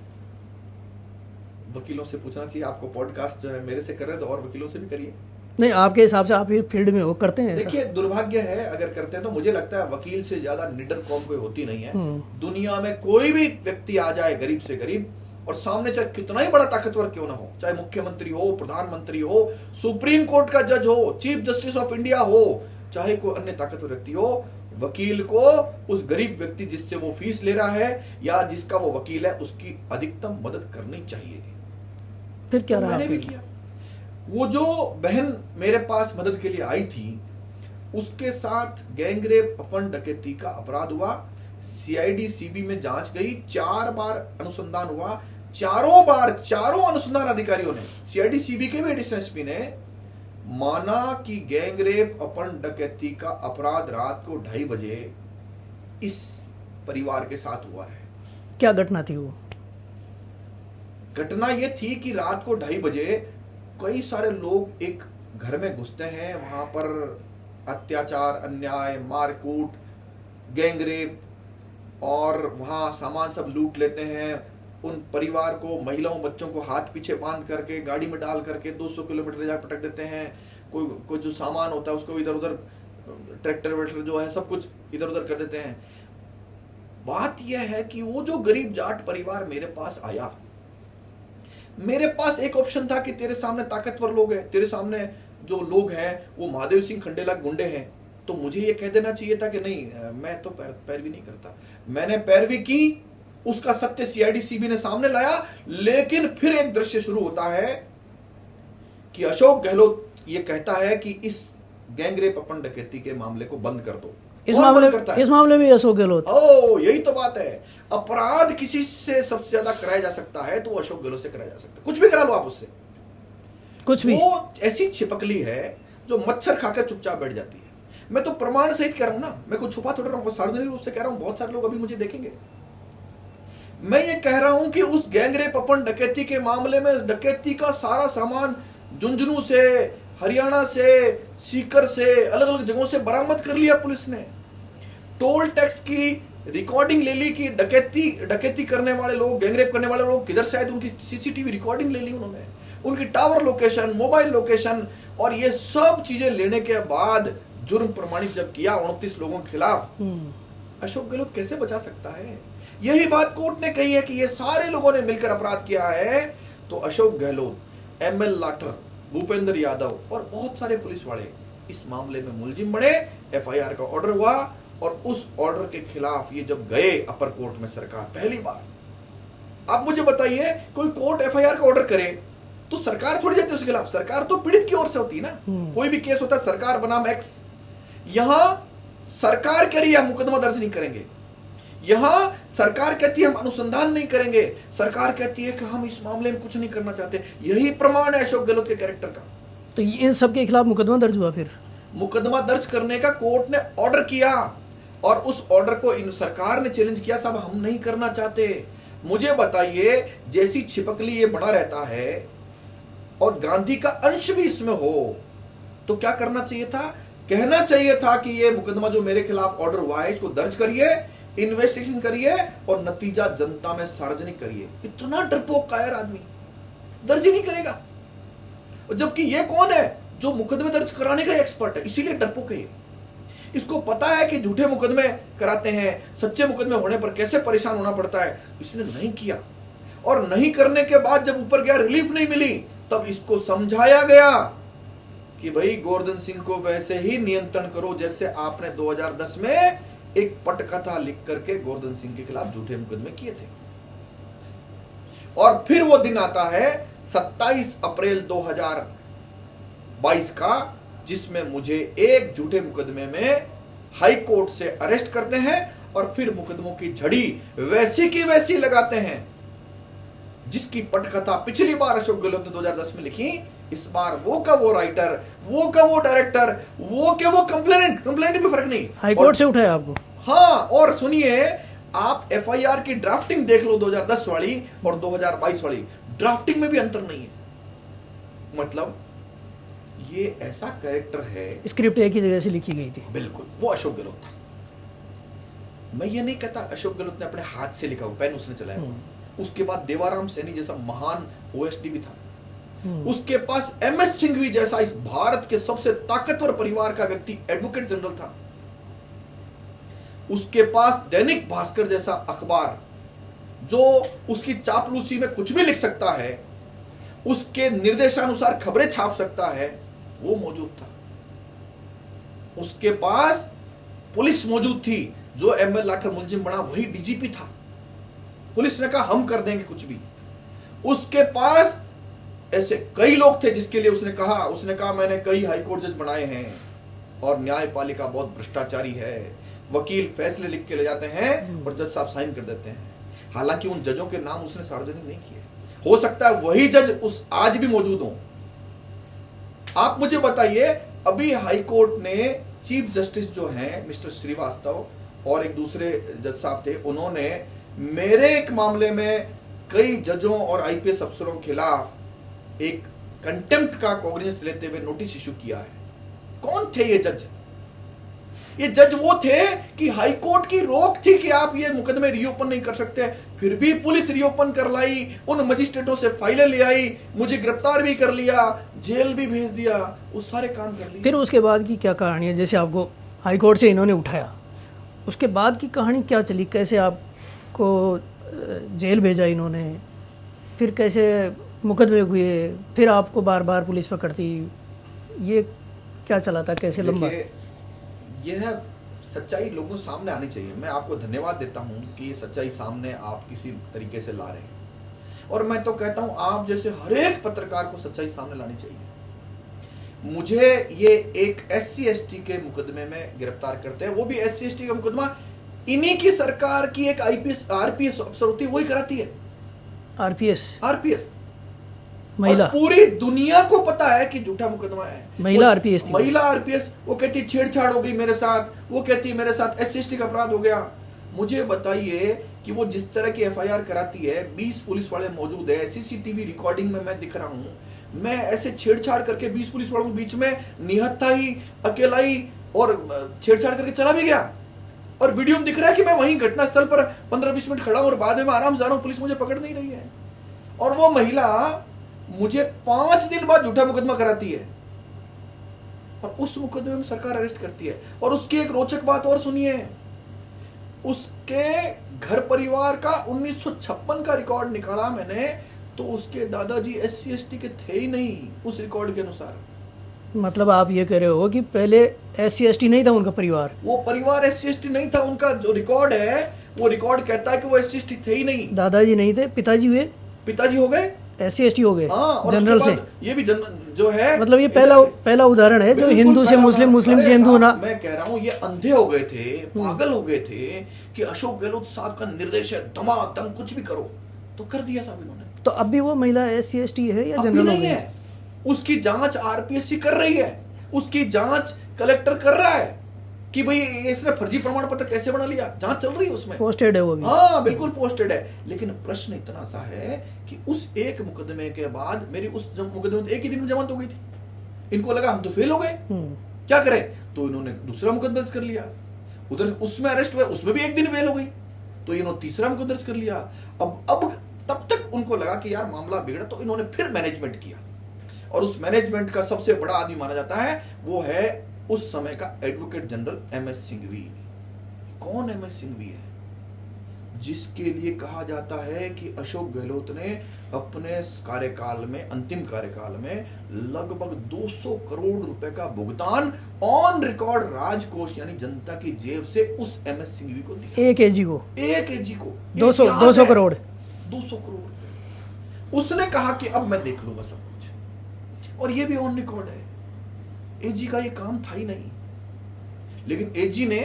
वकीलों से पूछना चाहिए। आपको पॉडकास्ट जो है मेरे से कर रहे हैं तो और वकीलों से भी करिए। नहीं, आपके हिसाब से आप ये फील्ड में हो, करते हैं? देखिए, दुर्भाग्य है अगर करते हैं तो। मुझे लगता है वकील से ज्यादा निडर कौम कोई होती नहीं है दुनिया में। कोई भी व्यक्ति आ जाए गरीब से गरीब, और सामने चाहे कितना ही बड़ा ताकतवर क्यों ना हो, चाहे मुख्यमंत्री हो, प्रधानमंत्री हो, सुप्रीम कोर्ट का जज हो, चीफ जस्टिस ऑफ इंडिया हो, चाहे कोई अन्य ताकतवर व्यक्ति हो, वकील को उस गरीब व्यक्ति जिससे वो फीस ले रहा है या जिसका वो वकील है, उसकी अधिकतम मदद करनी चाहिए। फिर क्या रहा? मैंने भी किया। वो जो बहन मेरे पास मदद के लिए आई थी, उसके साथ गैंगरेप, अपहरण, डकैती का अपराध हुआ। सीआईडी सीबी में जांच गई, 4 बार अनुसंधान हुआ, चारों बार चारों अनुसंधान अधिकारियों ने, सीआईडी सीबी के भी एडिशनल एसपी ने माना कि गैंगरेप, अपहरण, डकैती का अपराध रात को 2:30 बजे इस परिवार के साथ हुआ है। क्या घटना थी वो? घटना ये थी कि रात को 2:30 बजे कई सारे लोग एक घर में घुसते हैं, वहां पर अत्याचार, अन्याय, मारकूट, गैंगरेप, और वहां सामान सब लूट लेते हैं। उन परिवार को, महिलाओं, बच्चों को हाथ पीछे बांध करके गाड़ी में डाल करके 200 किलोमीटर जा पटक देते हैं। कोई जो सामान होता है उसको इधर उधर, ट्रैक्टर वेक्टर जो है सब कुछ इधर उधर कर देते हैं। बात यह है कि वो जो गरीब जाट परिवार मेरे पास आया, मेरे पास एक ऑप्शन था कि तेरे सामने ताकतवर लोग हैं, तेरे सामने जो लोग हैं वो महादेव सिंह खंडेला गुंडे हैं, तो मुझे ये कह देना चाहिए था कि नहीं, मैं तो पैरवी नहीं करता। मैंने पैरवी की, उसका सत्य सीआईडी सीबी ने सामने लाया। लेकिन फिर एक दृश्य शुरू होता है कि अशोक गहलोत ये कहता है कि इस गैंगरेप अपन डकैती के मामले को बंद कर दो। इस मामले में अशोक गहलोत, यही तो बात है। अपराध किसी से सबसे ज्यादा कराया जा सकता है तो वो अशोक गहलोत से कराया जा सकता है। कुछ भी करा लो आप उससे, कुछ भी। वो ऐसी छिपकली है जो मच्छर खाकर चुपचाप बैठ जाती है। मैं तो प्रमाण सहित कह रहा हूं ना, मैं कुछ छुपा थोड़ा रहा हूं, सार्वजनिक रूप से कह रहा हूं। बहुत सारे लोग अभी मुझे देखेंगे। मैं ये कह रहा हूं कि उस गैंगरेप अपन डकैती के मामले में डकैती का सारा सामान झुंझुनू से, हरियाणा से, सीकर से, अलग अलग जगहों से बरामद कर लिया पुलिस ने। टोल टैक्स की रिकॉर्डिंग ले ली कि डकैती करने वाले लोग, गैंगरेप करने वाले लोग किधर से आए, तो उनकी सीसीटीवी रिकॉर्डिंग ले ली उन्होंने, उनकी टावर लोकेशन, मोबाइल लोकेशन, और ये सब चीजें लेने के बाद जुर्म प्रमाणित जब किया 29 लोगों के खिलाफ, अशोक गहलोत कैसे बचा सकता है? यही बात कोर्ट ने कही है कि ये सारे लोगों ने मिलकर अपराध किया है। तो अशोक गहलोत, ML लाठर, भूपेंद्र यादव और बहुत सारे पुलिस वाले इस मामले में मुलजिम बने। FIR का ऑर्डर हुआ और उस ऑर्डर के खिलाफ ये जब गए अपर कोर्ट में सरकार पहली बार, आप मुझे बताइए, कोई कोर्ट FIR का ऑर्डर करे तो सरकार थोड़ी जाती है उसके खिलाफ। सरकार तो पीड़ित की ओर से होती है ना। कोई भी केस होता है सरकार बनाम X, यहां सरकार कह रही है हम मुकदमा दर्ज नहीं करेंगे, यहां सरकार कहती है हम अनुसंधान नहीं करेंगे, सरकार कहती है कि हम इस मामले में कुछ नहीं करना चाहते। यही प्रमाण है अशोक गहलोत के कैरेक्टर का। तो इन सब के खिलाफ मुकदमा दर्ज हुआ, फिर मुकदमा दर्ज करने का कोर्ट ने ऑर्डर किया और उस ऑर्डर को इन सरकार ने चैलेंज किया, साहब हम नहीं करना चाहते। मुझे बताइए, जैसी छिपकली ये बना रहता है और गांधी का अंश भी इसमें हो तो क्या करना चाहिए था? कहना चाहिए था कि ये मुकदमा जो मेरे खिलाफ ऑर्डर हुआ है इसको दर्ज करिए, इन्वेस्टिगेशन करिए और नतीजा जनता में सार्वजनिक करिए। इतना डरपोक कायर आदमी दर्ज ही नहीं करेगा। और जबकि ये कौन है जो मुकदमे दर्ज कराने का एक्सपर्ट है, इसीलिए डरपोक है ये। इसको पता है कि झूठे मुकदमे कराते हैं, सच्चे मुकदमे होने पर कैसे परेशान होना पड़ता है। इसने नहीं किया और नहीं करने के बाद जब ऊपर गया, रिलीफ नहीं मिली, तब इसको समझाया गया कि भाई गोवर्धन सिंह को वैसे ही नियंत्रण करो जैसे आपने 2010 में एक पटकथा लिख करके गोवर्धन सिंह के खिलाफ झूठे मुकदमे किए थे। और फिर वो दिन आता है 27 अप्रैल 2022 का, जिसमें मुझे एक झूठे मुकदमे में हाई कोर्ट से अरेस्ट करते हैं और फिर मुकदमों की झड़ी वैसी की वैसी लगाते हैं जिसकी पटकथा पिछली बार अशोक गहलोत ने 2010 में लिखी। इस बार वो का वो राइटर, वो का वो डायरेक्टर, वो के वो कंप्लेंट भी फर्क नहीं, हाई कोर्ट से उठाया आपको। हाँ, और सुनिए, आप FIR की ड्राफ्टिंग देख लो 2010 वाली और 2022 वाली, ड्राफ्टिंग में भी अंतर नहीं है। मतलब ये ऐसा कैरेक्टर है, स्क्रिप्ट एक ही जगह से लिखी गई थी। बिल्कुल, वो अशोक गहलोत था। मैं ये नहीं कहता अशोक गहलोत ने अपने हाथ से लिखा, पेन उसने चलाया। उसके बाद देवाराम सैनी जैसा महान OSD भी था। उसके पास MS सिंघवी जैसा इस भारत के सबसे ताकतवर परिवार का व्यक्ति एडवोकेट जनरल था। उसके पास दैनिक भास्कर जैसा अखबार जो उसकी चापलूसी में कुछ भी लिख सकता है, उसके निर्देशानुसार खबरें छाप सकता है, वो मौजूद था। उसके पास पुलिस मौजूद थी, जो ML लाठर मुलजिम बना वही DGP था। पुलिस ने कहा हम कर देंगे कुछ भी। उसके पास ऐसे कई लोग थे जिसके लिए उसने कहा मैंने कई हाईकोर्ट जज बनाए हैं और न्यायपालिका बहुत भ्रष्टाचारी है। वकील फैसले लिख के ले जाते हैं और जज साहब साइन कर देते हैं। हालांकि उन जजों के नाम उसने सार्वजनिक नहीं किए। हो सकता है वही जज उस आज भी मौजूद हो। आप मुझे बताइए, अभी हाईकोर्ट ने चीफ जस्टिस जो हैं मिस्टर श्रीवास्तव और एक दूसरे जज साहब थे, उन्होंने मेरे एक मामले में कई जजों और IPS अफसरों के खिलाफ एक कंटेम्प्ट का कॉग्निजेंस लेते हुए नोटिस इशू किया है। कौन थे ये जज? ये जज वो थे कि हाई कोर्ट की रोक थी कि आप ये मुकदमे रीओपन नहीं कर सकते, फिर भी पुलिस रीओपन कर लाई, उन मजिस्ट्रेटों से फाइलें ले आई, मुझे गिरफ्तार भी कर लिया, जेल भी भेज दिया, वो सारे काम कर लिए। फिर उसके बाद की क्या कहानी है? जैसे आपको हाई कोर्ट से इन्होंने उठाया, उसके बाद की कहानी क्या चली? कैसे आपको जेल भेजा इन्होंने, फिर कैसे मुकदमे हुए, फिर आपको बार बार पुलिस पकड़ती, ये क्या चला था, कैसे लंबा? यह सच्चाई लोगों के सामने आनी चाहिए। मैं आपको धन्यवाद देता हूं कि ये सच्चाई सामने आप किसी तरीके से ला रहे हैं, और मैं तो कहता हूं आप जैसे हर एक पत्रकार को सच्चाई सामने लानी चाहिए। मुझे ये एक SC/ST के मुकदमे में गिरफ्तार करते हैं, वो भी SC/ST का मुकदमा इन्हीं की सरकार की एक IPS RPS अफसर होती है, वही कराती है। RPS महिला और पूरी दुनिया को पता है कि झूठा मुकदमा है। महिला RPS थी। महिला RPS, वो कहती छेड़छाड़ हो गई मेरे साथ, वो कहती मेरे साथ SC/ST का अपराध हो गया। मुझे बताइए कि वो जिस तरह की FIR कराती है, 20 पुलिस वाले मौजूद है, CCTV रिकॉर्डिंग में मैं दिख रहा हूँ, मैं ऐसे छेड़छाड़ करके 20 पुलिस वालों के बीच में निहत्था ही, अकेला ही और छेड़छाड़ करके चला भी गया, और वीडियो में दिख रहा है कि मैं वहीं घटनास्थल पर 15-20 मिनट खड़ा हूं और बाद में आराम से आ रहा हूं, पुलिस मुझे पकड़ नहीं रही है। और वो महिला मुझे 5 दिन बाद झूठा मुकदमा कराती है और उस मुकदमे में सरकार अरेस्ट करती है। और उसकी एक रोचक बात और सुनिए, उसके घर परिवार का 1956 का रिकॉर्ड निकाला मैंने, तो उसके दादाजी SC/ST के थे ही नहीं उस रिकॉर्ड के अनुसार। मतलब आप ये कह रहे हो कि पहले SC/ST नहीं था उनका परिवार? वो परिवार SC/ST नहीं था, उनका जो रिकॉर्ड है वो रिकॉर्ड कहता है कि वो SC/ST थे ही नहीं। दादाजी नहीं थे, पिताजी हुए, पिताजी हो गए SC/ST हो गए। हाँ, और जनरल से ये भी जो है, मतलब ये पहला उदाहरण है जो हिंदू से मुस्लिम, मुस्लिम से हिंदू ना। मैं कह रहा हूँ ये अंधे हो गए थे, पागल हो गए थे कि अशोक गहलोत साहब का निर्देश है, धमाधम कुछ भी करो, तो कर दिया साहब इन्होंने। तो अब भी वो महिला SC/ST है या अभी जनरल हो नहीं गई? है, उसकी जांच RPSC कर रही है, उसकी जांच कलेक्टर कर रहा है कि भाई इसने फर्जी प्रमाण पत्र कैसे बना लिया, जांच चल रही है उसमें, पोस्टेड है वो भी। हाँ बिल्कुल पोस्टेड है। लेकिन प्रश्न इतना सा है कि उस एक मुकदमे के बाद मेरी उस मुकदमे में एक ही दिन में जमानत हो गई थी। इनको लगा हम तो फेल हो गए, क्या करें, तो इन्होंने दूसरा मुकदमा दर्ज कर लिया, उधर उसमें अरेस्ट हुए, उसमें भी एक दिन फेल हो गई, तो इन्होंने तीसरा मुकदमा दर्ज कर लिया। अब तब तक उनको लगा कि यार मामला बिगड़ा, तो इन्होंने फिर मैनेजमेंट किया, और उस मैनेजमेंट का सबसे बड़ा आदमी माना जाता है वो है उस समय का एडवोकेट जनरल MS सिंघवी। कौन MS सिंघवी है? जिसके लिए कहा जाता है कि अशोक गहलोत ने अपने कार्यकाल में, अंतिम कार्यकाल में लगभग 200 करोड़ रुपए का भुगतान ऑन रिकॉर्ड राजकोष यानी जनता की जेब से उस MS सिंघवी को दिया। एक AG को 200 करोड़ 200 करोड़। उसने कहा कि अब मैं देख लूंगा सब कुछ, और ये भी ऑन रिकॉर्ड है। AG का ये काम था ही नहीं, लेकिन AG ने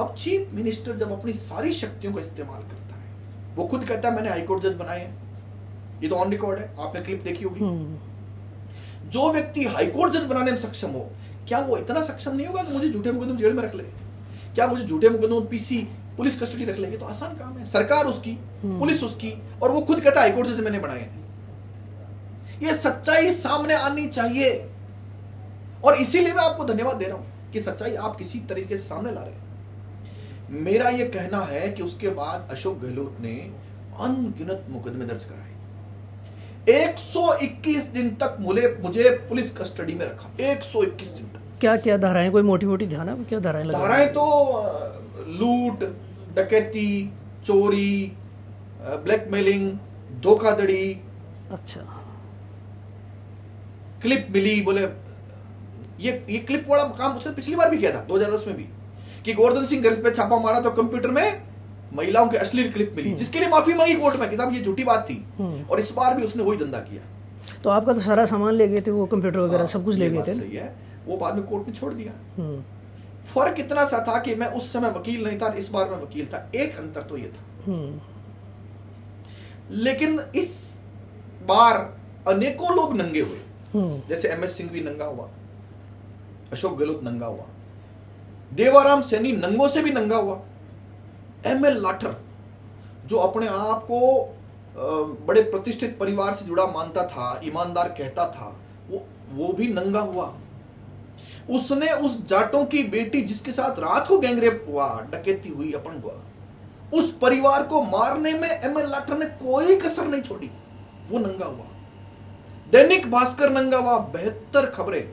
अब चीफ मिनिस्टर जब अपनी सारी शक्तियों का इस्तेमाल करता है, वो खुद कहता है मैंने हाईकोर्ट जज बनाए हैं, ये तो ऑन रिकॉर्ड है, आपने क्लिप देखी होगी। जो व्यक्ति हाईकोर्ट जज बनाने में सक्षम हो, क्या वो इतना सक्षम नहीं होगा कि मुझे झूठे मुकदमे जेल में रख ले? क्या मुझे झूठे मुकदमे PC पुलिस कस्टडी रख ले? ये तो आसान काम है, सरकार उसकी, पुलिस उसकी, और वो खुद कहता है हाईकोर्ट जज मैंने बनाए हैं। ये सच्चाई सामने आनी चाहिए, और इसीलिए मैं आपको धन्यवाद दे रहा हूं कि सच्चाई आप किसी तरीके से सामने ला रहे हैं। मेरा यह कहना है कि उसके बाद अशोक गहलोत ने अनगिनत मुकदमे दर्ज कराए। 121 दिन तक मुझे पुलिस कस्टडी में रखा, 121 दिन तक। क्या क्या धाराएं, कोई मोटी मोटी ध्यान है क्या धाराएं लगा? धाराएं तो लूट, डकैती, चोरी, ब्लैकमेलिंग, धोखाधड़ी। अच्छा, क्लिप मिली, बोले ये क्लिप वाला काम उसने पिछली बार भी किया था 2010 में भी, कि गोवर्धन सिंह घर पे छापा मारा तो कंप्यूटर में महिलाओं के अश्लील क्लिप मिली, जिसके लिए माफी मांगी कोर्ट में कि साहब ये झूठी बात थी, और इस बार भी उसने वही धंधा किया। तो आपका तो सारा सामान ले गए थे, वो कंप्यूटर वगैरह सब कुछ ले गए थे। सही है, वो बाद में कोर्ट में छोड़ दिया। फर्क इतना सा था कि मैं उस समय वकील नहीं था, इस बार मैं वकील था, एक अंतर तो ये था। लेकिन इस बार अनेकों लोग नंगे हुए, जैसे MS सिंघवी नंगा हुआ, अशोक गहलोत नंगा हुआ, देवाराम सैनी नंगों से भी नंगा हुआ, ML लाठर जो अपने आप को बड़े प्रतिष्ठित परिवार से जुड़ा मानता था, ईमानदार कहता था, वो भी नंगा हुआ। उसने उस जाटों की बेटी जिसके साथ रात को गैंगरेप हुआ, डकैती हुई, अपहरण हुआ, उस परिवार को मारने में ML लाठर ने कोई कसर नहीं छोड़ी, वो नंगा हुआ। दैनिक भास्कर नंगा हुआ, 72 खबरें,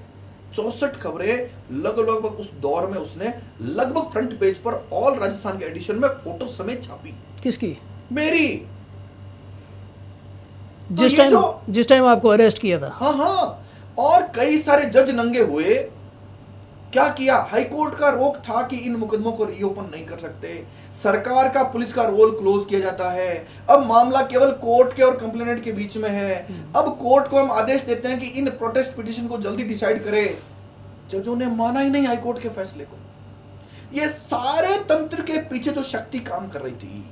64 खबरें लगभग उस दौर में उसने लगभग फ्रंट पेज पर ऑल राजस्थान के एडिशन में फोटो समेत छापी। किसकी? मेरी। जिस टाइम आपको अरेस्ट किया था। हाँ, और कई सारे जज नंगे हुए, क्या किया? हाईकोर्ट का रोक था कि इन मुकदमों को रीओपन नहीं कर सकते, सरकार का पुलिस का रोल क्लोज किया जाता है, अब मामला केवल कोर्ट के और कंप्लेनेंट के बीच में है, अब कोर्ट को हम आदेश देते हैं कि इन प्रोटेस्ट पिटीशन को जल्दी डिसाइड करे। जजों ने माना ही नहीं हाईकोर्ट के फैसले को। ये सारे तंत्र के पीछे जो शक्ति काम कर रही थी,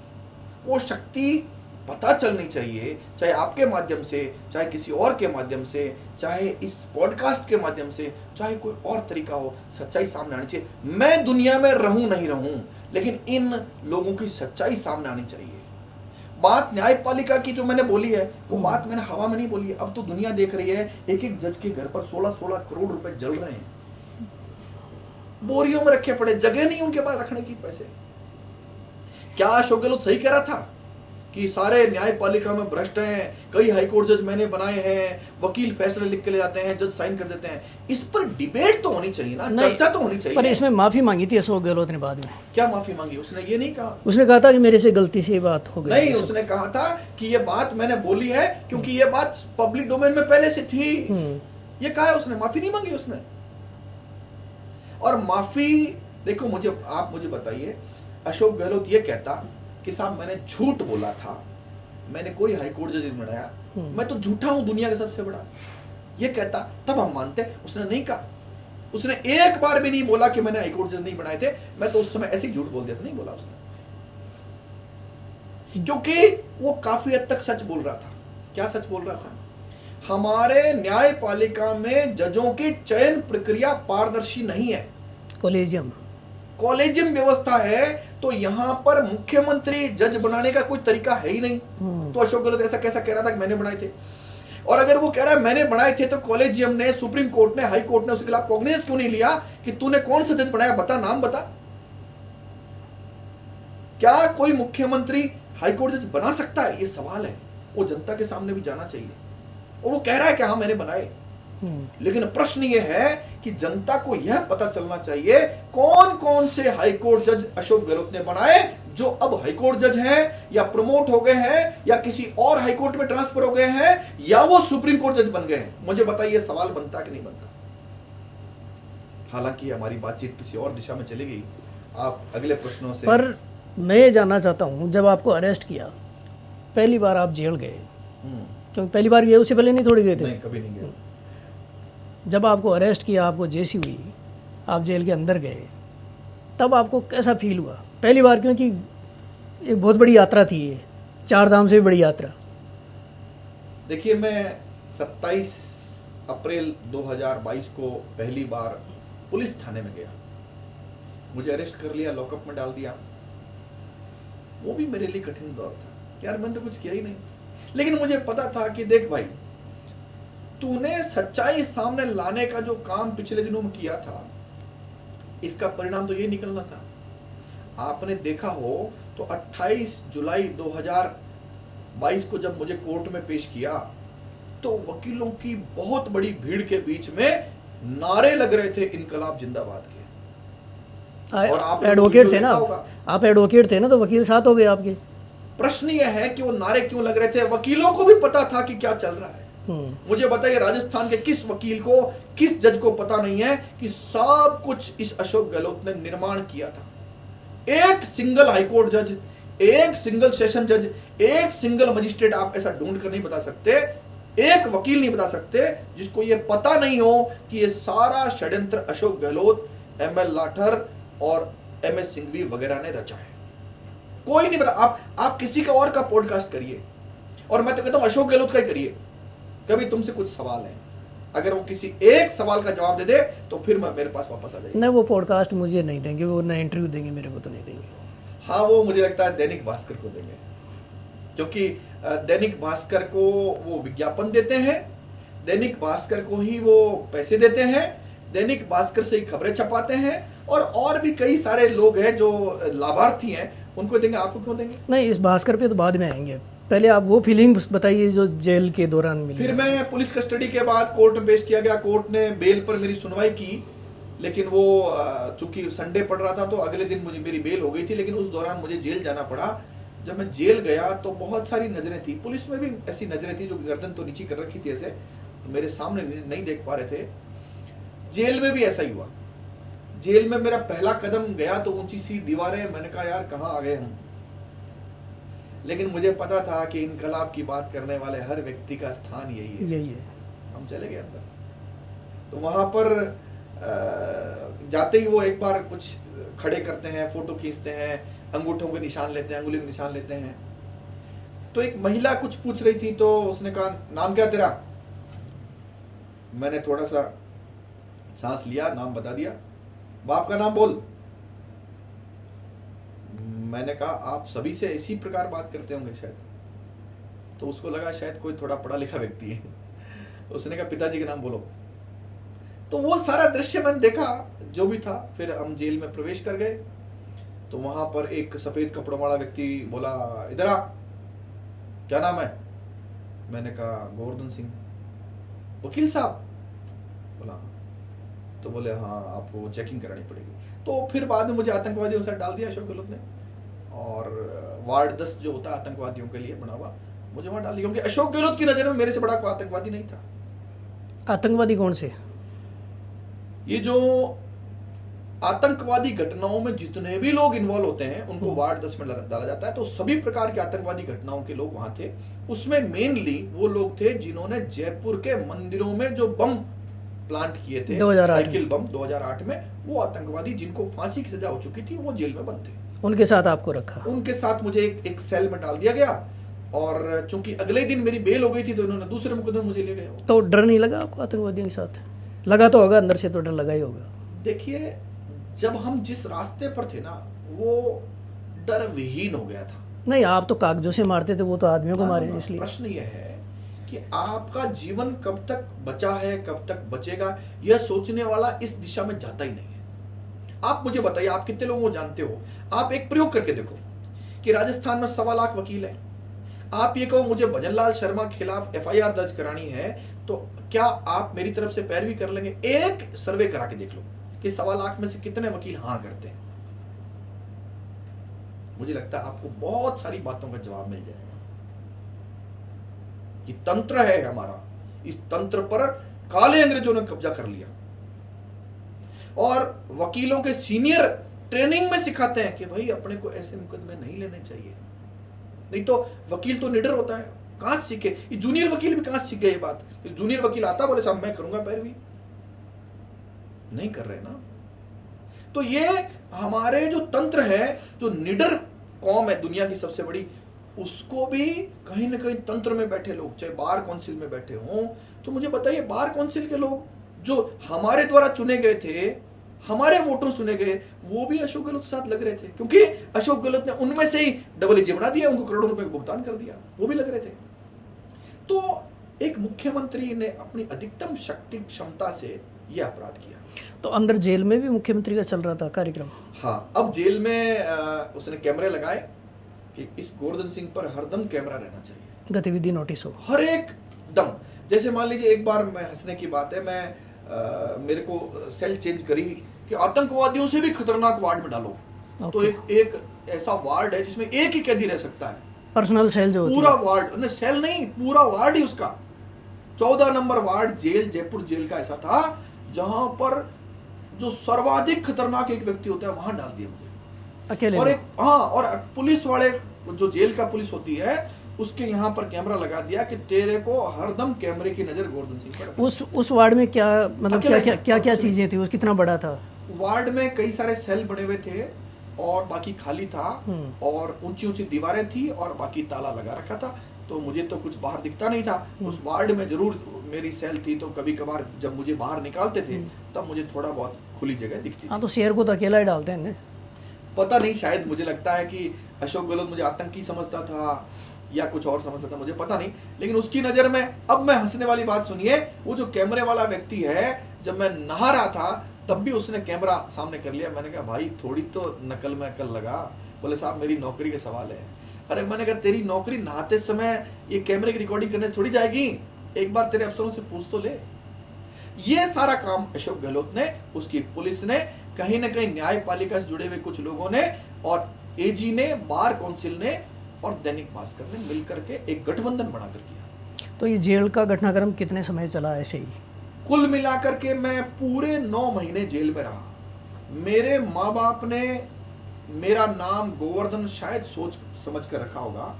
वो शक्ति पता चलनी चाहिए, चाहे आपके माध्यम से, चाहे किसी और के माध्यम से, चाहे इस पॉडकास्ट के माध्यम से, चाहे कोई और तरीका हो, सच्चाई सामने आनी चाहिए। मैं दुनिया में रहूं नहीं रहूं, लेकिन इन लोगों की सच्चाई सामने आनी चाहिए। बात न्यायपालिका की जो मैंने बोली है, वो बात मैंने हवा में नहीं बोली है। अब तो दुनिया देख रही है, एक एक जज के घर पर 16-16 करोड़ रुपए जल रहे हैं, बोरियों में रखे पड़े, जगह नहीं उनके पास रखने की पैसे। क्या अशोक गहलोत सही कह रहा था कि सारे न्यायपालिका में भ्रष्ट हैं, कई हाईकोर्ट जज मैंने बनाए हैं, वकील फैसले लिख के ले जाते हैं, जज साइन कर देते हैं? इस पर डिबेट तो होनी चाहिए ना, चर्चा तो होनी चाहिए। पर इसमें माफी मांगी थी अशोक गहलोत ने बाद में। क्या माफी मांगी? उसने ये नहीं कहा, उसने कहा था कि मेरे से गलती से ये बात हो गई। नहीं, उसने कहा था कि ये बात मैंने बोली है क्योंकि ये बात पब्लिक डोमेन में पहले से थी। ये कहा है उसने, माफी नहीं मांगी उसने। और माफी, देखो मुझे, आप मुझे बताइए, अशोक गहलोत ये कहता कि साहब मैंने झूठ बोला था, मैंने कोई हाईकोर्ट जज नहीं बनाया, मैं तो झूठा हूं दुनिया का सबसे बड़ा, ये कहता, तब हम मानते। उसने नहीं कहा, उसने एक बार भी नहीं बोला कि मैंने हाईकोर्ट जज नहीं बनाए थे, मैं तो उस समय ऐसे ही झूठ बोल दिया था, नहीं बोला उसने, क्योंकि वो काफी हद तक सच बोल रहा था। क्या सच बोल रहा था? हमारे न्यायपालिका में जजों की चयन प्रक्रिया पारदर्शी नहीं है, कॉलेजियम व्यवस्था है, तो यहां पर मुख्यमंत्री जज बनाने का कोई तरीका है ही नहीं। तो अशोक गहलोत ऐसा कैसा कह रहा था कि मैंने बनाए थे? और अगर वो कह रहा है मैंने बनाए थे, तो कॉलेजियम ने, सुप्रीम कोर्ट ने, हाई कोर्ट ने उसके खिलाफ कॉग्निजेंस क्यों नहीं लिया कि तूने कौन सा जज बनाया, बता, नाम बता। क्या कोई मुख्यमंत्री हाईकोर्ट जज बना सकता है? ये सवाल है, वो जनता के सामने भी जाना चाहिए। और वो कह रहा है कि हाँ मैंने बनाए, लेकिन प्रश्न ये है कि जनता को यह पता चलना चाहिए कौन कौन से हाईकोर्ट जज अशोक गहलोत ने बनाए, जो अब हाईकोर्ट जज हैं, या प्रमोट हो गए हैं, या किसी और हाईकोर्ट में ट्रांसफर हो गए हैं, या वो सुप्रीम कोर्ट जज बन गए हैं। मुझे बताइए सवाल बनता कि नहीं बनता? हालांकि हमारी बातचीत किसी और दिशा में चली गई, आप अगले प्रश्नों से। पर मैं ये जानना चाहता हूँ, जब आपको अरेस्ट किया, पहली बार आप जेल गए, क्योंकि पहली बार गए, उससे पहले नहीं थोड़ी गए थे? नहीं, कभी नहीं गए। जब आपको अरेस्ट किया, आपको जेसी हुई, आप जेल के अंदर गए, तब आपको कैसा फील हुआ पहली बार? क्योंकि एक बहुत बड़ी यात्रा थी ये, 4 धाम से भी बड़ी यात्रा। देखिए, मैं 27 अप्रैल 2022 को पहली बार पुलिस थाने में गया, मुझे अरेस्ट कर लिया, लॉकअप में डाल दिया। वो भी मेरे लिए कठिन दौर था, यार मैंने तो कुछ किया ही नहीं, लेकिन मुझे पता था कि देख भाई, तूने सच्चाई सामने लाने का जो काम पिछले दिनों में किया था, इसका परिणाम तो ये निकलना था। आपने देखा हो तो 28 जुलाई 2022 को जब मुझे कोर्ट में पेश किया, तो वकीलों की बहुत बड़ी भीड़ के बीच में नारे लग रहे थे इनकलाब जिंदाबाद के। और आप एडवोकेट थे ना, आप एडवोकेट थे ना, तो वकील साथ हो गए आपके। प्रश्न यह है कि वो नारे क्यों लग रहे थे? वकीलों को भी पता था कि क्या चल रहा है। मुझे बताइए, राजस्थान के किस वकील को, किस जज को पता नहीं है कि सब कुछ इस अशोक गहलोत ने निर्माण किया था? एक सिंगल हाईकोर्ट जज, एक सिंगल सेशन जज, एक सिंगल मजिस्ट्रेट आप ऐसा ढूंढ कर नहीं बता सकते, एक वकील नहीं बता सकते जिसको यह पता नहीं हो कि यह सारा षड्यंत्र अशोक गहलोत, एमएल लाठर और एमएस सिंघवी वगैरह ने रचा है। कोई नहीं बता। आप किसी का और का पॉडकास्ट करिए, और मैं तो कहता हूं अशोक गहलोत का ही करिए। कभी तुमसे कुछ सवाल है, अगर वो किसी एक सवाल का जवाब दे दे तो फिर मैं मेरे पास वापस आ जाइए। नहीं, वो पॉडकास्ट मुझे नहीं देंगे, वो ना इंटरव्यू देंगे, मेरे को तो नहीं देंगे। हाँ, वो मुझे लगता है दैनिक भास्कर को देंगे, क्योंकि दैनिक भास्कर को वो विज्ञापन देते हैं, दैनिक भास्कर को ही वो पैसे देते हैं, दैनिक भास्कर से ही खबरें छपाते हैं, और भी कई सारे लोग हैं जो लाभार्थी हैं, उनको देंगे। आपको क्यों देंगे? नहीं, इस भास्कर पे तो बाद में आएंगे, पहले आप वो फीलिंग बताइए जो जेल के दौरान मिली। फिर मैं पुलिस कस्टडी के बाद कोर्ट में पेश किया गया, कोर्ट ने बेल पर मेरी सुनवाई की, लेकिन वो चूंकि संडे पड़ रहा था तो अगले दिन मुझे मेरी बेल हो गई थी, लेकिन उस दौरान मुझे जेल जाना पड़ा। जब मैं जेल गया तो बहुत सारी नजरें थी, पुलिस में भी ऐसी नजरें थी जो गर्दन तो नीचे कर रखी थी, ऐसे मेरे सामने नहीं देख पा रहे थे। जेल में भी ऐसा ही हुआ, जेल में मेरा पहला कदम गया तो ऊंची सी दीवारें, मैंने कहा यार कहाँ आ गए हम। लेकिन मुझे पता था कि इनकलाब की बात करने वाले हर व्यक्ति का स्थान यही है। हम चले गए अंदर। तो वहां पर जाते ही वो एक बार कुछ खड़े करते हैं, फोटो खींचते हैं, अंगूठों के निशान लेते हैं, अंगुली के निशान लेते हैं। तो एक महिला कुछ पूछ रही थी, तो उसने कहा नाम क्या तेरा? मैंने थोड़ा सा सांस लिया, नाम बता दिया। बाप का नाम बोल। मैंने कहा आप सभी से इसी प्रकार बात करते होंगे शायद। तो उसको लगा शायद कोई थोड़ा पढ़ा लिखा व्यक्ति है। उसने कहा पिताजी का नाम बोलो। तो वो सारा दृश्य मैंने देखा जो भी था। फिर हम जेल में प्रवेश कर गए तो वहां पर एक सफेद कपड़ों वाला व्यक्ति बोला, इधर आ, क्या नाम है? मैंने कहा गोवर्धन सिंह। वकील साहब? बोला। तो बोले हाँ आपको चेकिंग करानी पड़ेगी। तो फिर बाद में मुझे आतंकवादियों से डाल दिया अशोक गहलोत ने, और वार्ड 10 जो होता है आतंकवादियों के लिए बना हुआ, मुझे वहां डाल दिया, क्योंकि अशोक गहलोत की नजर में मेरे से बड़ा कोई आतंकवादी नहीं था। आतंकवादी कौन से? ये जो आतंकवादी घटनाओं में जितने भी लोग इन्वॉल्व होते हैं उनको वार्ड 10 में डाला जाता है। तो सभी प्रकार के आतंकवादी घटनाओं के लोग वहां थे। उसमें मेनली वो लोग थे जिन्होंने जयपुर के मंदिरों में जो बम प्लांट किए थे, 2008 साइकिल बम 2008 में, वो आतंकवादी जिनको फांसी की सजा हो चुकी थी वो जेल में बंद थे। उनके साथ आपको रखा? उनके साथ मुझे एक सेल में डाल दिया गया, और चूंकि अगले दिन मेरी बेल हो गई थी तो इन्होंने दूसरे मुकदमे मुझे ले गए। तो डर नहीं लगा आपको आतंकवादियों के साथ? लगा तो होगा, अंदर से तो डर लगा ही होगा। देखिए, जब हम जिस रास्ते पर थे ना, वो डर विहीन हो गया था। नहीं, आप तो कागजों से मारते थे, वो तो आदमियों को मारे, इसलिए। प्रश्न यह है कि आपका जीवन कब तक बचा है, कब तक बचेगा, यह सोचने वाला इस दिशा में जाता ही नहीं है। आप मुझे बताइए, आप कितने लोगों को जानते हो? आप एक प्रयोग करके देखो कि राजस्थान में 1.25 लाख वकील हैं। आप ये कहो मुझे भजनलाल शर्मा के खिलाफ FIR दर्ज करानी है, तो क्या आप मेरी तरफ से पैरवी कर लेंगे? एक सर्वे करा के देख लो कि 1.25 लाख में से कितने वकील हाँ करते हैं। मुझे लगता है आपको बहुत सारी बातों का जवाब मिल जाएगा। ये तंत्र है हमारा, इस तंत्र पर काले अंग्रेजों ने कब्जा कर लिया, और वकीलों के सीनियर ट्रेनिंग में सिखाते हैं कि भाई अपने को ऐसे मुकदमे नहीं लेने चाहिए, नहीं तो वकील तो निडर होता है। कहां से सीखे ये जूनियर वकील भी? कहां से सीखे ये बात? जूनियर वकील आता बोले साहब मैं करूंगा पैरवी, नहीं कर रहे ना। तो ये हमारे जो तंत्र है, जो निडर कौम है दुनिया की सबसे बड़ी, उसको भी कहीं ना कहीं तंत्र में बैठे लोग, चाहे बार काउंसिल में बैठे हों, तो मुझे बताइए बार काउंसिल के लोग जो हमारे द्वारा चुने गए थे, हमारे वोटर चुने गए, वो भी अशोक गहलोत के साथ लग रहे थे, क्योंकि अशोक गहलोत ने उनमें से ही डबल एजे बना दिया, उनको करोड़ों रुपए का भुगतान कर दिया, वो भी लग रहे थे। तो एक मुख्यमंत्री ने अपनी अधिकतम शक्ति क्षमता से यह अपराध किया। तो अंदर जेल में भी मुख्यमंत्री का चल रहा था कार्यक्रम? हाँ, अब जेल में उसने कैमरे लगाए कि इस गोवर्धन सिंह पर हरदम कैमरा रहना चाहिए, गतिविधि नोटिस हो हर एक दम। जैसे मान लीजिए एक बार, मैं हंसने की बात है, मैं मेरे को सेल चेंज करी कि आतंकवादियों से भी खतरनाक वार्ड में डालो। तो एक ऐसा वार्ड है जिसमें एक ही कैदी रह सकता है, पर्सनल सेल जो पूरा वार्ड, नहीं सेल नहीं, पूरा वार्ड ही उसका। 14 number ward jail, Jaipur jail का ऐसा था जहां पर जो सर्वाधिक खतरनाक एक व्यक्ति होता है वहां डाल दिया मुझे अकेले। और एक और पुलिस वाले, जो जेल का पुलिस होती है, उसके यहाँ पर कैमरा लगा दिया कि तेरे को हरदम कैमरे की नजर गोवर्धन सिंह पर। उस वार्ड में क्या मतलब क्या चीजें थी? उस कितना बड़ा था वार्ड? में कई सारे सेल बने हुए थे और बाकी खाली था, और ऊंची ऊंची दीवारें थी और बाकी ताला लगा रखा था। तो मुझे तो कुछ बाहर दिखता नहीं था। उस वार्ड में जरूर मेरी सेल थी, तो कभी कभार जब मुझे बाहर निकालते थे तब मुझे थोड़ा बहुत खुली जगह दिखती। हाँ, तो शेर को तो अकेला ही डालते हैं। पता नहीं, शायद मुझे लगता है कि अशोक गहलोत मुझे आतंकी समझता था या कुछ और समझता था, मुझे पता नहीं। लेकिन उसकी नजर में, अब मैं हंसने वाली बात सुनिए, वो जो कैमरे वाला व्यक्ति है, जब मैं नहा रहा था तब भी उसने कैमरा सामने कर लिया। मैंने कहा भाई थोड़ी तो नकल में अकल लगा। बोले साहब मेरी नौकरी का सवाल है। अरे मैंने कहा तेरी नौकरी नहाते समय ये कैमरे की रिकॉर्डिंग करने थोड़ी जाएगी, एक बार तेरे अफसरों से पूछ तो ले। ये सारा काम अशोक गहलोत ने, उसकी पुलिस ने, कहीं ना कहीं न्यायपालिका से जुड़े हुए कुछ लोगों ने, और AG ने, बार काउंसिल ने और दैनिक भास्कर ने मिलकर के एक गठबंधन बनाकर किया। तो ये जेल का घटनाक्रम कितने समय चला ऐसे ही? कुल मिलाकर के मैं पूरे 9 महीने जेल में रहा। मेरे माँ बाप ने मेरा नाम गोवर्धन शायद सोच समझ कर रखा होगा।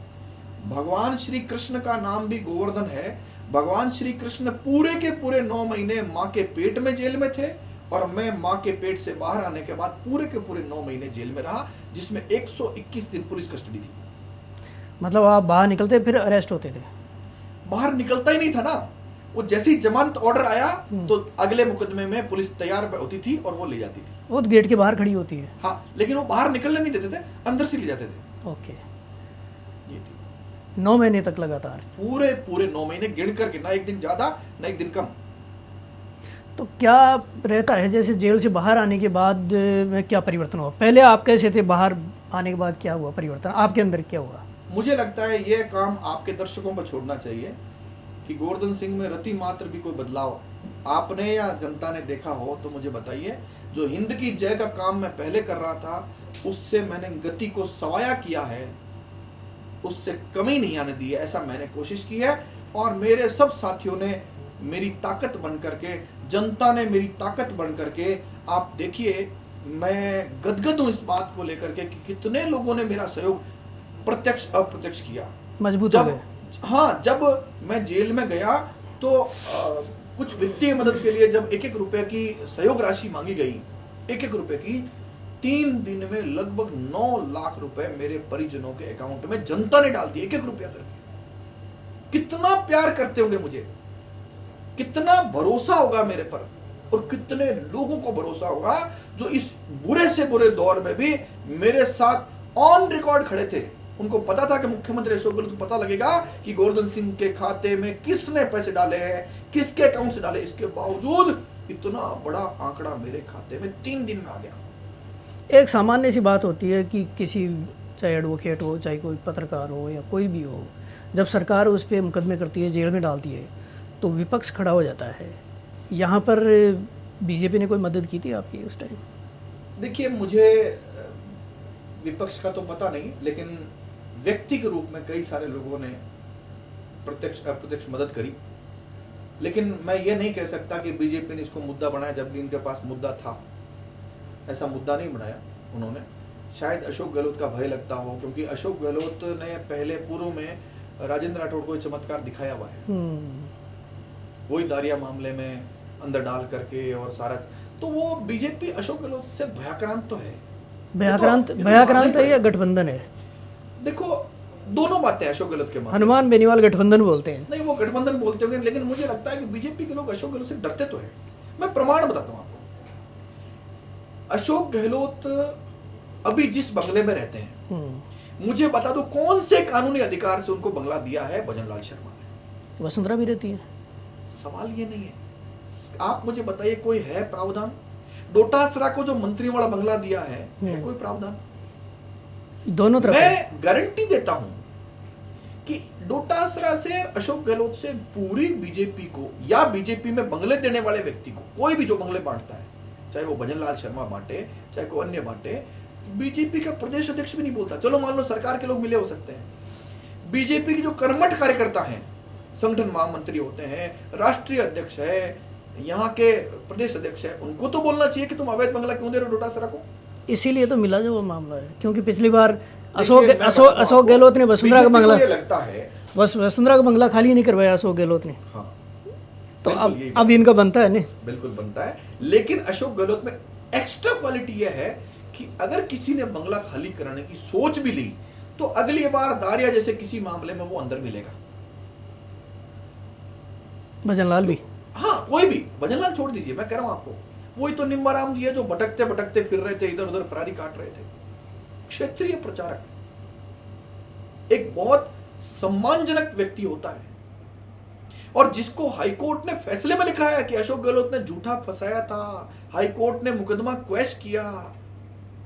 भगवान श्री कृष्ण का नाम भी गोवर्धन है। भगवान श्री कृष्ण पूरे के पूरे 9 महीने माँ के पेट में जेल में थे, और मैं माँ के पेट से बाहर आने के बाद पूरे के पूरे 9 महीने जेल में रहा, जिसमें 121 दिन पुलिस कस्टडी थी। मतलब आप बाहर निकलते फिर अरेस्ट होते थे? बाहर निकलता ही नहीं था ना, वो जैसे ही जमानत ऑर्डर आया तो अगले मुकदमे में पुलिस तैयार होती थी और वो ले जाती थी। वो तो गेट के बाहर खड़ी होती है। हाँ, लेकिन वो बाहर निकलने नहीं देते थे, अंदर से ले जाते थे। ओके। ये थी 9 महीने तक लगातार? पूरे पूरे 9 महीने गिन करके, ना एक दिन ज्यादा ना एक दिन कम। तो क्या रहता है, जैसे जेल से बाहर आने के बाद में क्या परिवर्तन हुआ? पहले आप कैसे थे, बाहर आने के बाद क्या हुआ परिवर्तन, आपके अंदर क्या हुआ? मुझे लगता है ये काम आपके दर्शकों पर छोड़ना चाहिए कि गोवर्धन सिंह में रति मात्र भी कोई बदलाव आपने या जनता ने देखा हो तो मुझे बताइए। जो हिंद की जय का काम मैं पहले कर रहा था, उससे मैंने गति को सवाया किया है, उससे कमी नहीं आने दी है, ऐसा मैंने कोशिश की है। और मेरे सब साथियों ने मेरी ताकत बन करके, जनता ने मेरी ताकत बन करके, आप देखिए मैं गदगद हूं इस बात को लेकर के कि कितने लोगों ने मेरा सहयोग प्रत्यक्ष अप्रत्यक्ष किया। मजबूत हो गए? हाँ, जब मैं जेल में गया तो कुछ वित्तीय मदद के लिए जब 1-1 रुपए की सहयोग राशि मांगी गई, 1-1 रुपए की, 3 दिन में लगभग 9 लाख रुपए मेरे परिजनों के अकाउंट में जनता ने डाल दिए, 1-1 रुपया करके। कितना प्यार करते होंगे मुझे, कितना भरोसा होगा मेरे पर, और कितने लोगों को भरोसा होगा जो इस बुरे से बुरे दौर में भी मेरे साथ ऑन रिकॉर्ड खड़े थे। उनको पता था कि मुख्यमंत्री अशोक गहलोत को पता लगेगा कि गोवर्धन सिंह के खाते में किसने पैसे डाले हैं, किसके अकाउंट से डाले। इसके बावजूद इतना बड़ा आंकड़ा मेरे खाते में 3 दिन में आ गया। एक सामान्य सी बात होती है कि किसी, चाहे एडवोकेट हो, चाहे कोई पत्रकार हो या कोई भी हो, जब सरकार उस पर मुकदमे करती है, जेल में डालती है, तो विपक्ष खड़ा हो जाता है। यहाँ पर बीजेपी ने कोई मदद की थी आपकी उस टाइम? देखिए, मुझे विपक्ष का तो पता नहीं, लेकिन व्यक्ति के रूप में कई सारे लोगों ने प्रत्यक्ष अप्रत्यक्ष मदद करी। लेकिन मैं ये नहीं कह सकता कि बीजेपी ने इसको मुद्दा बनाया जबकि इनके पास मुद्दा था। ऐसा मुद्दा नहीं बनाया उन्होंने। शायद अशोक गहलोत का भय लगता हो, क्योंकि अशोक गहलोत ने पहले पूर्व में राजेंद्र राठौड़ को चमत्कार दिखाया हुआ है, वही दारिया मामले में अंदर डाल करके और सारा। तो वो बीजेपी अशोक गहलोत से भयाक्रांत तो है। भयाक्रांत है या गठबंधन है? देखो, दोनों बातें अशोक गहलोत के मामले। हनुमान बेनीवाल गठबंधन बोलते हैं। नहीं, वो गठबंधन बोलते होंगे, लेकिन मुझे लगता है कि बीजेपी के लोग अशोक गहलोत से डरते तो है। मैं प्रमाण बताता हूं आपको। अशोक गहलोत अभी जिस बंगले में रहते हैं, मुझे बता दो कौन से कानूनी अधिकार से उनको बंगला दिया है भजनलाल शर्मा ने? वसुंधरा भी रहती है। सवाल ये नहीं है, आप मुझे बताइए कोई है प्रावधान? डोटासरा को जो मंत्री वाला बंगला दिया है कोई प्रावधान? दोनों तरफ मैं गारंटी देता हूं कि डोटासरा से, अशोक गहलोत से पूरी बीजेपी को या बीजेपी में बंगले देने वाले व्यक्ति को, कोई भी जो बंगले बांटता है, चाहे वो भजनलाल शर्मा बांटे चाहे कोई अन्य बांटे, बीजेपी का प्रदेश अध्यक्ष भी नहीं बोलता। चलो मान लो सरकार के लोग मिले हो सकते हैं, बीजेपी के जो कर्मठ कार्यकर्ता हैं, संगठन महामंत्री होते हैं, राष्ट्रीय अध्यक्ष है, यहाँ के प्रदेश अध्यक्ष है, उनको तो बोलना चाहिए कि तुम अवैध बंगला क्यों दे रहे हो डोटासरा को। इसीलिए तो मिला जो वो मामला है, क्योंकि पिछली बार अशोक गहलोत ने वसुंधरा का बंगला, लगता है वसुंधरा का बंगला खाली नहीं करवाया अशोक गहलोत ने। हाँ, तो अब इनका बनता है नहीं? बिल्कुल बनता है, लेकिन अशोक गहलोत में एक्स्ट्रा क्वालिटी यह है कि अगर किसी ने बंगला खाली कराने की सोच भी ली तो अगली बार दारिया जैसे किसी मामले में वो अंदर मिलेगा। भजनलाल भी? हाँ, कोई भी, भजनलाल छोड़ दीजिए, मैं कह रहा हूं आपको, वही तो निम्बाराम जी है जो भटकते भटकते फिर रहे थे, इधर उधर फरारी काट रहे थे। क्षेत्रीय प्रचारक एक बहुत सम्मानजनक व्यक्ति होता है, और जिसको हाईकोर्ट ने फैसले में लिखा है कि अशोक गहलोत ने झूठा फंसाया था, हाईकोर्ट ने मुकदमा क्वेश किया,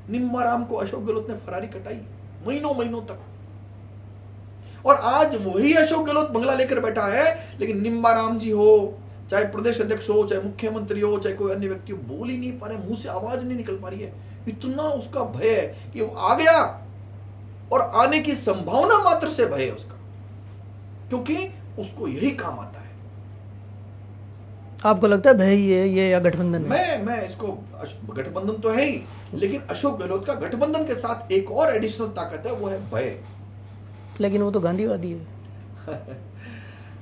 निम्बाराम को अशोक गहलोत ने फरारी कटाई महीनों महीनों तक, और आज वही अशोक गहलोत बंगला लेकर बैठा है। लेकिन निम्बाराम जी हो, चाहे प्रदेश अध्यक्ष हो, चाहे मुख्यमंत्री हो, चाहे कोई अन्य व्यक्ति हो, बोल ही नहीं पा रहे, मुंह से आवाज नहीं निकल पा रही है। इतना उसका भय है कि वो आ गया, और आने की संभावना मात्र से भय है उसका, क्योंकि उसको यही काम आता है। आपको लगता है भाई ये या गठबंधन है? मैं इसको गठबंधन तो है ही, लेकिन अशोक गहलोत का गठबंधन के साथ एक और एडिशनल ताकत है, वो है भय। लेकिन वो तो गांधीवादी है,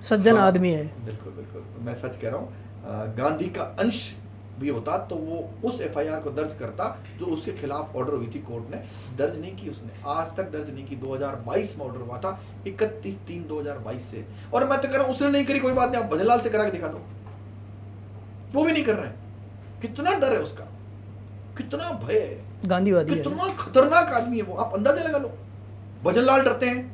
सज्जन हाँ, आदमी है। बिल्कुल बिल्कुल, मैं सच कह रहा हूँ। गांधी का अंश भी होता तो वो उस एफआईआर को दर्ज करता जो उसके खिलाफ ऑर्डर हुई थी, कोर्ट ने दर्ज नहीं की, उसने आज तक दर्ज नहीं की। 2022 में ऑर्डर हुआ था, 31/3/2022 से, और मैं तो कह रहा हूं उसने नहीं करी, कोई बात नहीं, आप भजनलाल से करा के दिखा दो, वो भी नहीं कर रहे हैं। कितना डर है उसका, कितना भय है, गांधीवादी है। कितना खतरनाक आदमी है वो, आप अंदाजा लगा लो। भजनलाल डरते हैं,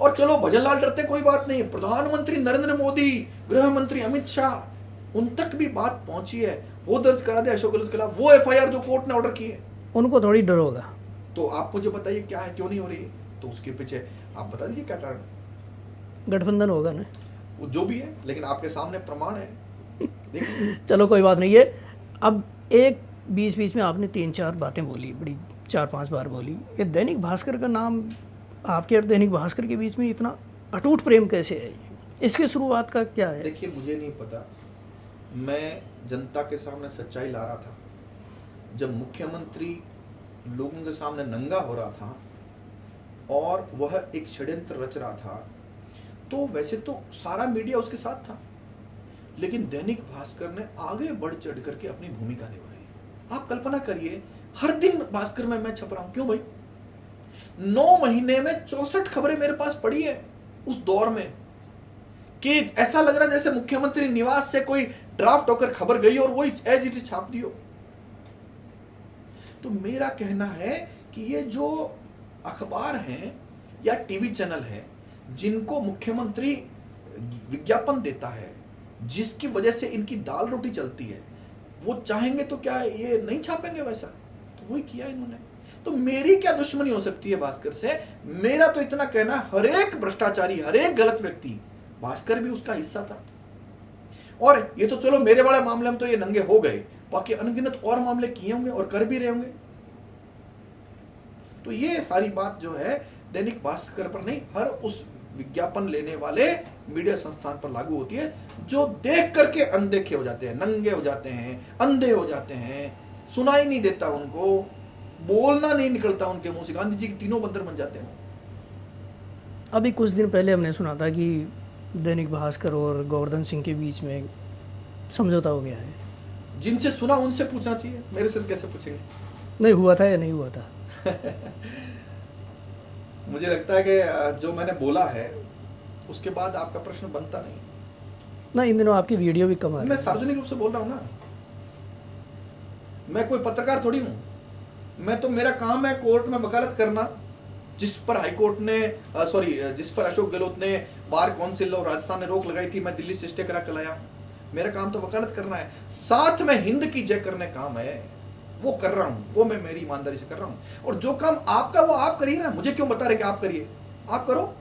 और चलो भजनलाल डरते कोई बात नहीं, प्रधानमंत्री नरेंद्र मोदी, गृह मंत्री अमित शाह, उन तक भी बात पहुंची है, वो दर्ज करा दे अशोक गहलोत के खिलाफ, वो एफआईआर जो कोर्ट ने ऑर्डर की है। उनको थोड़ी डर होगा। तो आप मुझे बताइए क्या है, क्यों नहीं हो रही है? तो उसके पीछे आप बता दीजिए क्या कारण। गठबंधन होगा ना, वो जो भी है, लेकिन आपके सामने प्रमाण है, देखिए। चलो कोई बात नहीं है। अब एक बीच बीच में आपने 3-4 बातें बोली, बड़ी 4-5 बार बोली। ये दैनिक भास्कर का नाम, आपके और दैनिक भास्कर के बीच में इतना अटूट प्रेम कैसे है? इसकी शुरुआत का क्या है? देखिए, मुझे नहीं पता, मैं जनता के सामने सच्चाई ला रहा था। जब मुख्यमंत्री लोगों के सामने नंगा हो रहा था और वह एक षड्यंत्र रच रहा था, तो वैसे तो सारा मीडिया उसके साथ था, लेकिन दैनिक भास्कर ने आगे बढ़ चढ़ करके अपनी भूमिका निभाई। आप कल्पना करिए, हर दिन भास्कर में मैं छप रहा हूं, क्यों भाई? 9 महीने में 64 खबरें मेरे पास पड़ी है उस दौर में, कि ऐसा लग रहा जैसे मुख्यमंत्री निवास से कोई ड्राफ्ट होकर खबर गई और वही एज इट इज छाप दी हो। तो मेरा कहना है कि ये जो अखबार हैं या टीवी चैनल है, जिनको मुख्यमंत्री विज्ञापन देता है, जिसकी वजह से इनकी दाल रोटी चलती है, वो चाहेंगे तो क्या ये नहीं छापेंगे वैसा? तो वही किया इन्होंने। तो मेरी क्या दुश्मनी हो सकती है भास्कर से? मेरा तो इतना कहना, हर एक भ्रष्टाचारी, हर एक गलत व्यक्ति, भास्कर भी उसका हिस्सा था। और ये तो चलो मेरे वाले मामले में तो ये नंगे हो गए, बाकी अनगिनत और मामले किए होंगे और कर भी रहे होंगे। तो ये सारी बात जो है दैनिक भास्कर पर नहीं, हर उस विज्ञापन लेने वाले मीडिया संस्थान पर लागू होती है, जो देख करके अनदेखे हो जाते हैं, नंगे हो जाते हैं, अंधे हो जाते हैं, सुनाई नहीं देता उनको, बोलना नहीं निकलता उनके मुंह से, गांधी जी के तीनों बंदर बन जाते हैं। अभी कुछ दिन पहले हमने सुना था कि दैनिक भास्कर और गोवर्धन सिंह के बीच में समझौता हो गया है। जिनसे सुना उनसे पूछना चाहिए, मेरे से कैसे पूछेंगे? नहीं हुआ था या नहीं हुआ था? मुझे लगता है कि जो मैंने बोला है उसके बाद आपका प्रश्न बनता नहीं ना। इन दिनों आपकी वीडियो भी कम आ रही मैं है। सार्वजनिक रूप से बोल रहा हूं ना, मैं कोई पत्रकार थोड़ी हूं। मैं तो, मेरा काम है कोर्ट में वकालत करना, जिस पर हाई कोर्ट ने जिस पर अशोक गहलोत ने, बार काउंसिल और राजस्थान ने रोक लगाई थी, मैं दिल्ली से स्टे करा के लाया। मेरा काम तो वकालत करना है, साथ में हिंद की जय करने काम है, वो कर रहा हूं, वो मैं मेरी ईमानदारी से कर रहा हूं। और जो काम आपका वो आप करिए ना, मुझे क्यों बता रहे कि आप करिए? आप करो।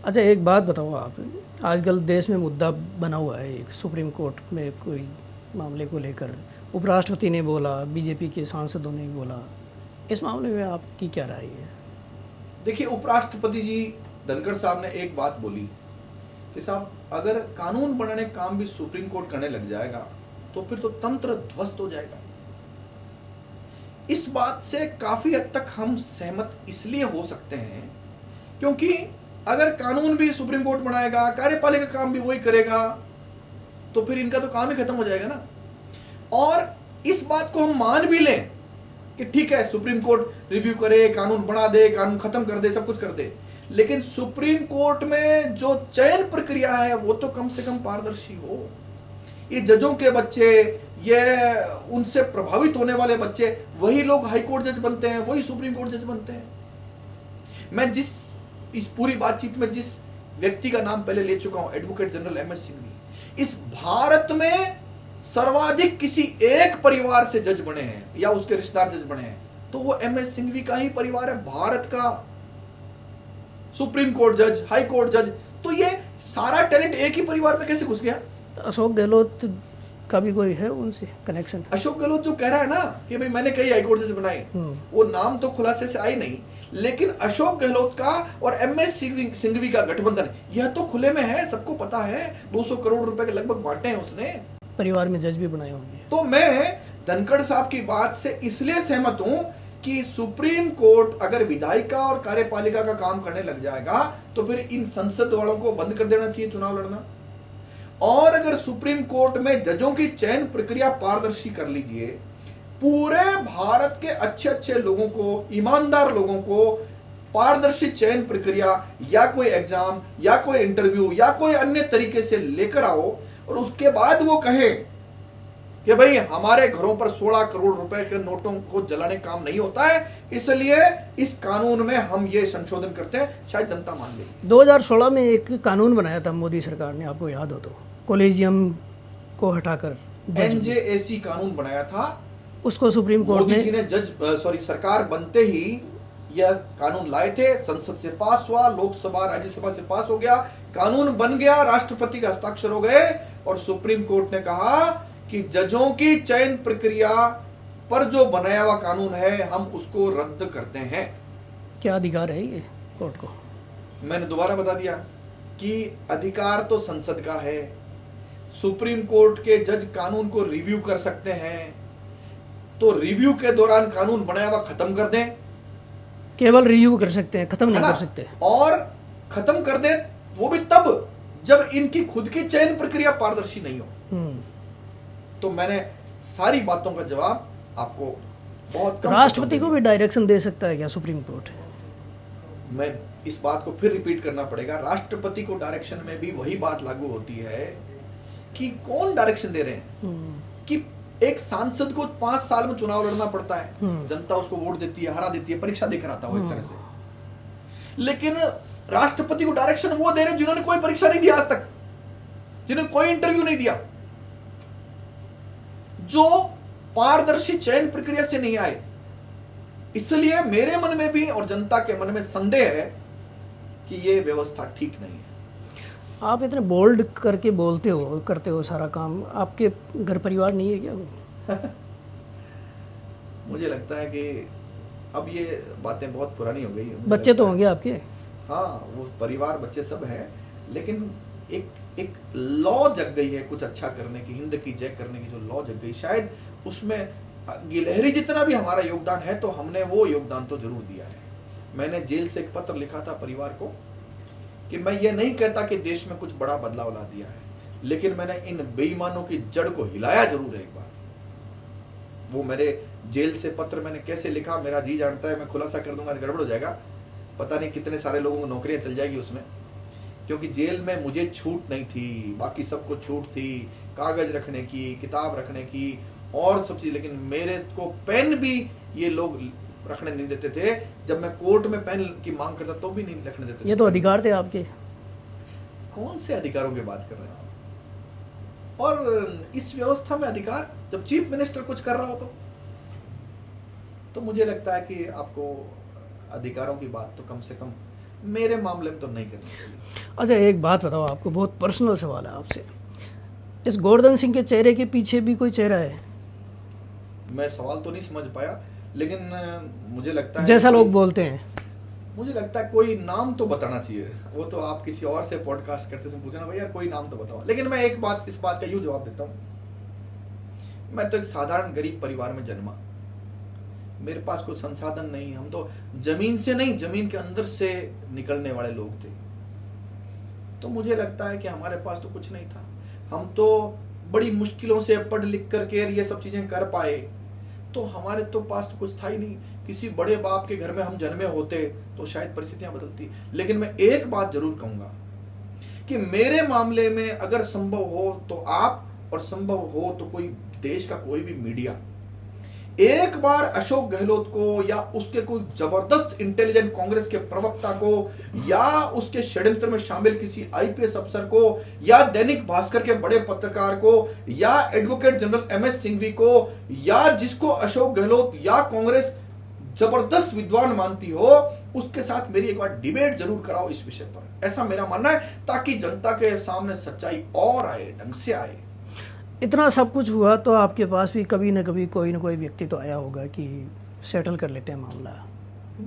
अच्छा एक बात बताओ आप, आजकल देश में मुद्दा बना हुआ है एक, सुप्रीम कोर्ट में कोई मामले को लेकर उपराष्ट्रपति ने बोला, बीजेपी के सांसदों ने बोला, इस मामले में आपकी क्या राय है? देखिए, उपराष्ट्रपति जी धनखड़ साहब ने एक बात बोली कि साहब, अगर कानून बनाने का काम भी सुप्रीम कोर्ट करने लग जाएगा तो फिर तो तंत्र ध्वस्त हो जाएगा। इस बात से काफी हद तक हम सहमत इसलिए हो सकते हैं क्योंकि अगर कानून भी सुप्रीम कोर्ट बनाएगा, कार्यपालिका काम भी वही करेगा, तो फिर इनका तो काम ही खत्म हो जाएगा ना। और इस बात को हम मान भी लें कि ठीक है, सुप्रीम कोर्ट रिव्यू करे, कानून बना दे, कानून खत्म कर दे, सब कुछ कर दे, लेकिन सुप्रीम कोर्ट में जो चयन प्रक्रिया है वो तो कम से कम पारदर्शी हो। ये जजों के बच्चे, ये उनसे प्रभावित होने वाले बच्चे, वही लोग हाई कोर्ट जज बनते हैं, वही सुप्रीम कोर्ट जज बनते हैं। मैं इस पूरी बातचीत में जिस व्यक्ति का नाम पहले ले चुका हूं, एडवोकेट जनरल एमएस सिंघवी, इस भारत में सर्वाधिक किसी एक परिवार से जज बने हैं या उसके रिश्तेदार जज बने हैं तो वो एमएस सिंघवी का ही परिवार है, भारत का सुप्रीम कोर्ट जज, हाई कोर्ट जज। तो ये सारा टैलेंट एक ही परिवार में कैसे घुस गया? अशोक गहलोत का भी कोई है उनसे कनेक्शन? अशोक गहलोत जो कह रहा है ना कि भाई मैंने कई हाई कोर्ट जज बनाए, वो नाम तो खुलासे से आई नहीं, लेकिन अशोक गहलोत का और एमएस सिंघवी का गठबंधन यह तो खुले में है, सबको पता है। 200 करोड़ रुपए के लगभग बांटे हैं उसने। परिवार में जज भी बनाए होंगे। तो मैं धनखड़ साहब की बात से इसलिए सहमत हूं कि सुप्रीम कोर्ट अगर विधायिका और कार्यपालिका का काम करने लग जाएगा तो फिर इन संसद वालों को बंद कर देना चाहिए चुनाव लड़ना। और अगर सुप्रीम कोर्ट में जजों की चयन प्रक्रिया पारदर्शी कर लीजिए, पूरे भारत के अच्छे अच्छे लोगों को, ईमानदार लोगों को पारदर्शी चयन प्रक्रिया या कोई एग्जाम या कोई इंटरव्यू या कोई अन्य तरीके से लेकर आओ और उसके बाद वो कहे कि भाई हमारे घरों पर 16 करोड़ रुपए के नोटों को जलाने काम नहीं होता है, इसलिए इस कानून में हम ये संशोधन करते हैं, शायद जनता मान लेगी। 2016 में एक कानून बनाया था मोदी सरकार ने, आपको याद हो तो, कॉलेजियम को हटाकर एनजेएसी कानून बनाया था। उसको सुप्रीम कोर्ट मोदी जी ने सरकार बनते ही यह कानून लाए थे, संसद से पास हुआ, लोकसभा राज्यसभा से पास हो गया, कानून बन गया, राष्ट्रपति का हस्ताक्षर हो गए और सुप्रीम कोर्ट ने कहा कि जजों की चयन प्रक्रिया पर जो बनाया हुआ कानून है हम उसको रद्द करते हैं। क्या अधिकार है ये कोर्ट को? मैंने दोबारा बता दिया कि अधिकार तो संसद का है, सुप्रीम कोर्ट के जज कानून को रिव्यू कर सकते हैं, तो रिव्यू के दौरान कानून बनाया हुआ खत्म कर दें। केवल रिव्यू कर सकते हैं, खत्म नहीं कर सकते। और खत्म कर दें वो भी तब जब इनकी खुद की चयन प्रक्रिया पारदर्शी नहीं हो। तो मैंने सारी बातों का जवाब आपको बहुत कम। राष्ट्रपति को भी डायरेक्शन दे सकता है क्या सुप्रीम कोर्ट? मैं इस बात को फिर रिपीट करना पड़ेगा, राष्ट्रपति को डायरेक्शन में भी वही बात लागू होती है कि कौन डायरेक्शन दे रहे हैं। कि एक सांसद को 5 साल में चुनाव लड़ना पड़ता है, जनता उसको वोट देती है, हरा देती है, परीक्षा देकर आता है एक तरह से। लेकिन राष्ट्रपति को डायरेक्शन वो दे रहे हैं जिन्होंने कोई परीक्षा नहीं दिया आज तक, जिन्होंने कोई इंटरव्यू नहीं दिया, जो पारदर्शी चयन प्रक्रिया से नहीं आए। इसलिए मेरे मन में भी और जनता के मन में संदेह है कि यह व्यवस्था ठीक नहीं है। आप इतने बोल्ड करके बोलते हो, करते हो सारा काम, आपके घर परिवार नहीं है क्या? मुझे लगता है कि अब ये बातें बहुत पुरानी हो गई। बच्चे तो होंगे आपके? हाँ, वो परिवार बच्चे सब हैं, लेकिन एक लॉ जग गई है कुछ अच्छा करने की, हिंद की जय करने की जो लॉ जग गई, शायद उसमें गिलहरी जितना भी हमारा योगदान है तो हमने वो योगदान तो जरूर दिया है। मैंने जेल से एक पत्र लिखा था परिवार को कि मैं ये नहीं कहता कि देश में कुछ बड़ा बदलाव ला दिया है, लेकिन मैंने इन बेईमानों की जड़ को हिलाया जरूर है एक बार। वो मेरे जेल से पत्र मैंने कैसे लिखा मेरा जी जानता है, मैं खुलासा कर दूंगा गड़बड़ हो जाएगा, पता नहीं कितने सारे लोगों को नौकरियां चल जाएगी उसमें, क्योंकि जेल में मुझे छूट नहीं थी, बाकी सबको छूट थी, कागज रखने की, किताब रखने की और सब चीज, लेकिन मेरे को पेन भी ये लोग रखने नहीं देते थे। जब मैं कोर्ट में पेन की मांग करता तो भी नहीं रखने देते। ये तो अधिकार थे आपके। कौन से अधिकारों की बात कर रहे हैं आप? और इस व्यवस्था में अधिकार जब चीफ मिनिस्टर कुछ कर रहा हो तो मुझे लगता है कि आपको अधिकारों की बात तो कम से कम मेरे मामले में तो नहीं करनी चाहिए। अच्छा एक बात बताओ, आपको बहुत पर्सनल सवाल है आपसे, इस गोवर्धन सिंह के चेहरे के पीछे भी कोई चेहरा है? मैं सवाल तो नहीं समझ पाया, लेकिन मुझे लगता है जैसा लोग बोलते हैं, मुझे लगता है कोई नाम तो बताना चाहिए। वो तो आप किसी और से पॉडकास्ट करते समय पूछना भाई यार कोई नाम तो बताओ। लेकिन मैं एक बात, इस बात का यूं जवाब देता हूं, मैं तो एक साधारण गरीब परिवार में जन्मा, मेरे पास कोई संसाधन नहीं, हम तो जमीन से नहीं जमीन के अंदर से निकलने वाले लोग थे। तो मुझे लगता है कि हमारे पास तो कुछ नहीं था, हम तो बड़ी मुश्किलों से पढ़ लिख करके ये सब चीजें कर पाए, तो हमारे तो पास तो कुछ था ही नहीं। किसी बड़े बाप के घर में हम जन्मे होते तो शायद परिस्थितियां बदलती। लेकिन मैं एक बात जरूर कहूंगा कि मेरे मामले में अगर संभव हो तो आप, और संभव हो तो कोई देश का कोई भी मीडिया एक बार अशोक गहलोत को या उसके कोई जबरदस्त इंटेलिजेंट कांग्रेस के प्रवक्ता को या उसके षड्यंत्र में शामिल किसी आईपीएस अफसर को या दैनिक भास्कर के बड़े पत्रकार को या एडवोकेट जनरल एमएस सिंघवी को या जिसको अशोक गहलोत या कांग्रेस जबरदस्त विद्वान मानती हो, उसके साथ मेरी एक बार डिबेट जरूर कराओ इस विषय पर, ऐसा मेरा मानना है, ताकि जनता के सामने सच्चाई और आए, ढंग से आए। इतना सब कुछ हुआ तो आपके पास भी कभी न कभी कोई न कोई व्यक्ति तो आया होगा कि सेटल कर लेते हैं मामला।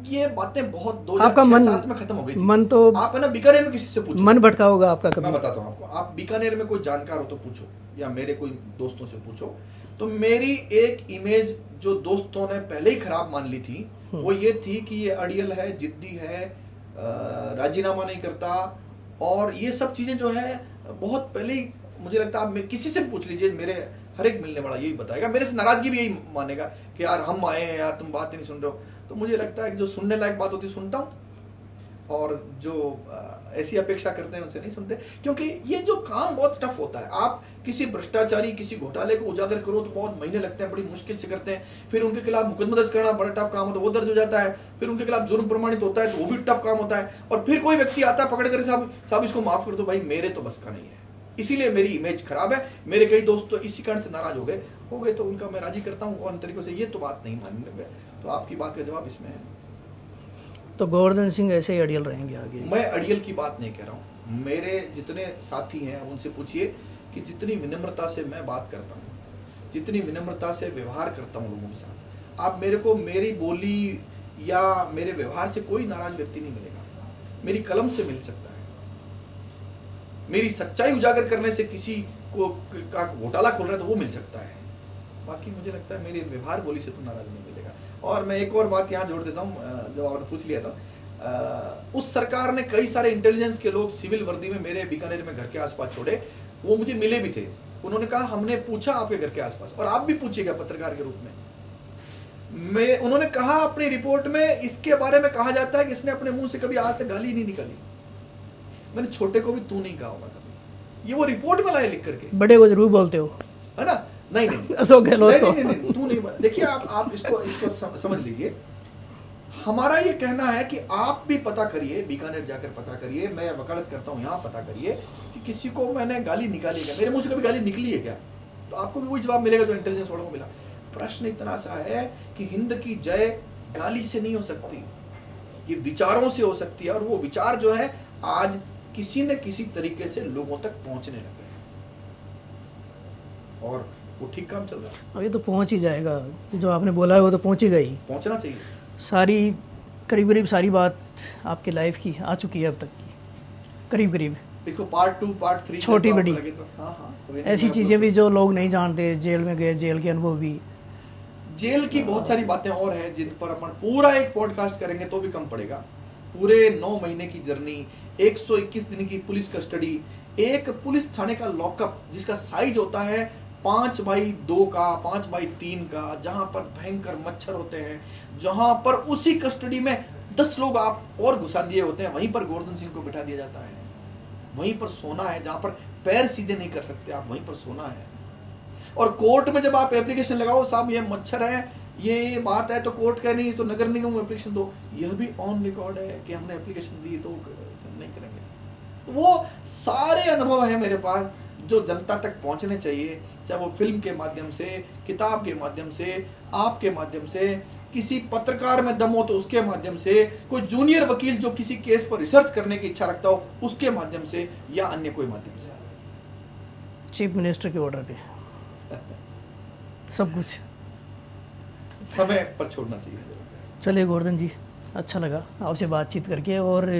ये बातें बहुत आपका 2006-7 में खत्म हो गई थी। मन तो आप है ना बीकानेर में किसी से पूछो, मन भटका होगा आपका मैं कभी। बताता हूँ आपको, आप बीकानेर में कोई जानकार हो तो पूछो, या मेरे कोई दोस्तों से पूछो, तो मेरी एक इमेज जो दोस्तों ने पहले ही खराब मान ली थी वो ये थी कि ये अड़ियल है, जिद्दी है, राजीनामा नहीं करता, और ये सब चीजें जो है बहुत पहले ही, मुझे लगता है आप किसी से भी पूछ लीजिए, मेरे हर एक मिलने वाला यही बताएगा, मेरे से नाराजगी भी यही मानेगा कि यार हम आए हैं यार, तुम बात ही नहीं सुन रहे हो। तो मुझे लगता है कि जो सुनने लायक बात होती है सुनता हूँ, और जो ऐसी अपेक्षा करते हैं उनसे नहीं सुनते, क्योंकि ये जो काम बहुत टफ होता है। आप किसी भ्रष्टाचारी, किसी घोटाले को उजागर करो तो बहुत महीने लगते हैं, बड़ी मुश्किल से करते हैं, फिर उनके खिलाफ मुकदमा दर्ज करना बड़ा टफ काम होता है, वो दर्ज हो जाता है, फिर उनके खिलाफ जुर्म प्रमाणित होता है तो वो भी टफ काम होता है, और फिर कोई व्यक्ति आता है पकड़ कर, साहब इसको माफ कर दो, भाई मेरे तो बस का नहीं है। इसीलिए मेरी इमेज खराब है, मेरे कई दोस्त तो इसी कारण से नाराज हो गए तो उनका मैं राजी करता हूँ, और इन तरीकों से ये तो बात नहीं मानने में। तो आपकी बात का जवाब इसमें है, तो गोवर्धन सिंह ऐसे ही अड़ियल रहेंगे आगे। मैं अड़ियल की बात नहीं कह रहा हूँ, मेरे जितने साथी हैं उनसे पूछिए कि जितनी विनम्रता से मैं बात करता हूँ, जितनी विनम्रता से व्यवहार करता हूँ लोगों के साथ, आप मेरे को मेरी बोली या मेरे व्यवहार से कोई नाराज व्यक्ति नहीं मिलेगा, मेरी कलम से मिल सकता है, मेरी सच्चाई उजागर करने से किसी को का घोटाला खोल रहा है तो वो मिल सकता है, बाकी मुझे लगता है मेरी व्यवहार बोली से तो नाराज नहीं मिलेगा। और मैं एक और बात यहाँ जोड़ देता हूँ, जब आपने पूछ लिया था, उस सरकार ने कई सारे इंटेलिजेंस के लोग सिविल वर्दी में मेरे बीकानेर में घर के आसपास छोड़े, वो मुझे मिले भी थे, उन्होंने कहा हमने पूछा आपके घर के आसपास, और आप भी पूछिएगा पत्रकार के रूप में, उन्होंने कहा अपनी रिपोर्ट में इसके बारे में कहा जाता है कि इसने अपने मुंह से कभी आज तक गाली नहीं निकाली। मैंने छोटे को भी तू नहीं कहा होगा कभी, ये वो रिपोर्ट में लाए लिख करके। बड़े को जरूर बोलते हो, है ना? नहीं अशोक गहलोत को नहीं, तू नहीं। देखिए आप इसको समझ लीजिए, हमारा ये कहना है कि आप भी पता करिए, बीकानेर जाकर पता करिए, मैं वकालत करता हूँ यहाँ पता करिए कि किसी को मैंने गाली निकाली क्या, मेरे मुंह से कभी गाली निकली है क्या, तो आपको भी वही जवाब मिलेगा जो इंटेलिजेंस वालों को मिला। प्रश्न इतना सा है कि हिंद की जय गाली से नहीं हो सकती, ये विचारों से हो सकती है, और वो विचार जो है आज किसी न किसी तरीके से लोगों तक पहुंचने लगे हैं, और वो ठीक काम चल रहा है। अब ये तो पहुंच ही जाएगा, जो आपने बोला है वो तो पहुंच ही गई, पहुंचना चाहिए। सारी करीब सारी बात आपकी लाइफ की आ चुकी है अब तक की, करीब देखो पार्ट 2 पार्ट 3 छोटी बड़ी तो हाँ ऐसी चीज़ें भी जो लोग नहीं जानते, जेल में गए, जेल के अनुभव भी, जेल की बहुत सारी बातें और हैं जिन पर अपन पूरा एक पॉडकास्ट करेंगे तो भी कम पड़ेगा। पूरे 9 महीने की जर्नी, 121 दिन की पुलिस कस्टडी, एक पुलिस थाने का लॉकअप जिसका साइज होता है 5x2 का, 5x3 का, जहां पर भयंकर मच्छर होते हैं, जहां पर उसी कस्टडी में 10 लोग आप और घुसा दिए होते हैं, वहीं पर गोवर्धन सिंह को बिठा दिया जाता है, वहीं पर सोना है, जहां पर पैर सीधे नहीं कर सकते आप, वहीं पर सोना है। और कोर्ट में जब आप एप्लीकेशन लगाओ, साहब ये मच्छर है, ये बात है, तो कोर्ट कह नहीं तो नगर निगम को एप्लीकेशन दो, यह भी ऑन रिकॉर्ड है कि हमने एप्लीकेशन दी तो नहीं करेंगे। वो सारे अनुभव है मेरे पास जो जनता तक पहुंचने चाहिए, चाहे वो फिल्म के माध्यम से, किताब के माध्यम से, आपके माध्यम से, किसी पत्रकार में दम हो तो उसके माध्यम से, कोई जूनियर वकील जो किसी केस पर रिसर्च करने की इच्छा रखता हो उसके माध्यम से, या अन्य कोई माध्यम से, चीफ मिनिस्टर के ऑर्डर पे सब कुछ समय पर छोड़ना चाहिए। चलिए गोवर्धन जी, अच्छा लगा आपसे बातचीत करके, और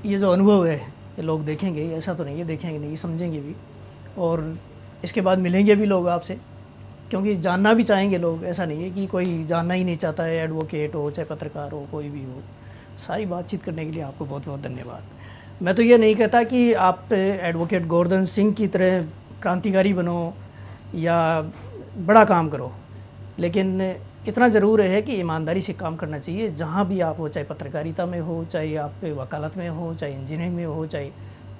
ये जो अनुभव है ये लोग देखेंगे, ऐसा तो नहीं है देखेंगे नहीं, समझेंगे भी, और इसके बाद मिलेंगे भी लोग आपसे, क्योंकि जानना भी चाहेंगे लोग, ऐसा नहीं है कि कोई जानना ही नहीं चाहता है, एडवोकेट हो चाहे पत्रकार हो, कोई भी हो। सारी बातचीत करने के लिए आपको बहुत बहुत धन्यवाद। मैं तो ये नहीं कहता कि आप एडवोकेट गोवर्धन सिंह की तरह क्रांतिकारी बनो या बड़ा काम करो, लेकिन इतना ज़रूर है कि ईमानदारी से काम करना चाहिए, जहाँ भी आप हो, चाहे पत्रकारिता में हो, चाहे आप वकालत में हो, चाहे इंजीनियरिंग में हो, चाहे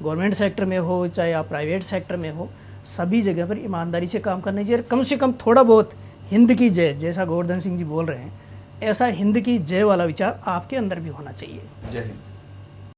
गवर्नमेंट सेक्टर में हो, चाहे आप प्राइवेट सेक्टर में हो, सभी जगह पर ईमानदारी से काम करना चाहिए। कम से कम थोड़ा बहुत हिंद की जय, जैसा गोवर्धन सिंह जी बोल रहे हैं, ऐसा हिंद की जय वाला विचार आपके अंदर भी होना चाहिए। जय हिंद।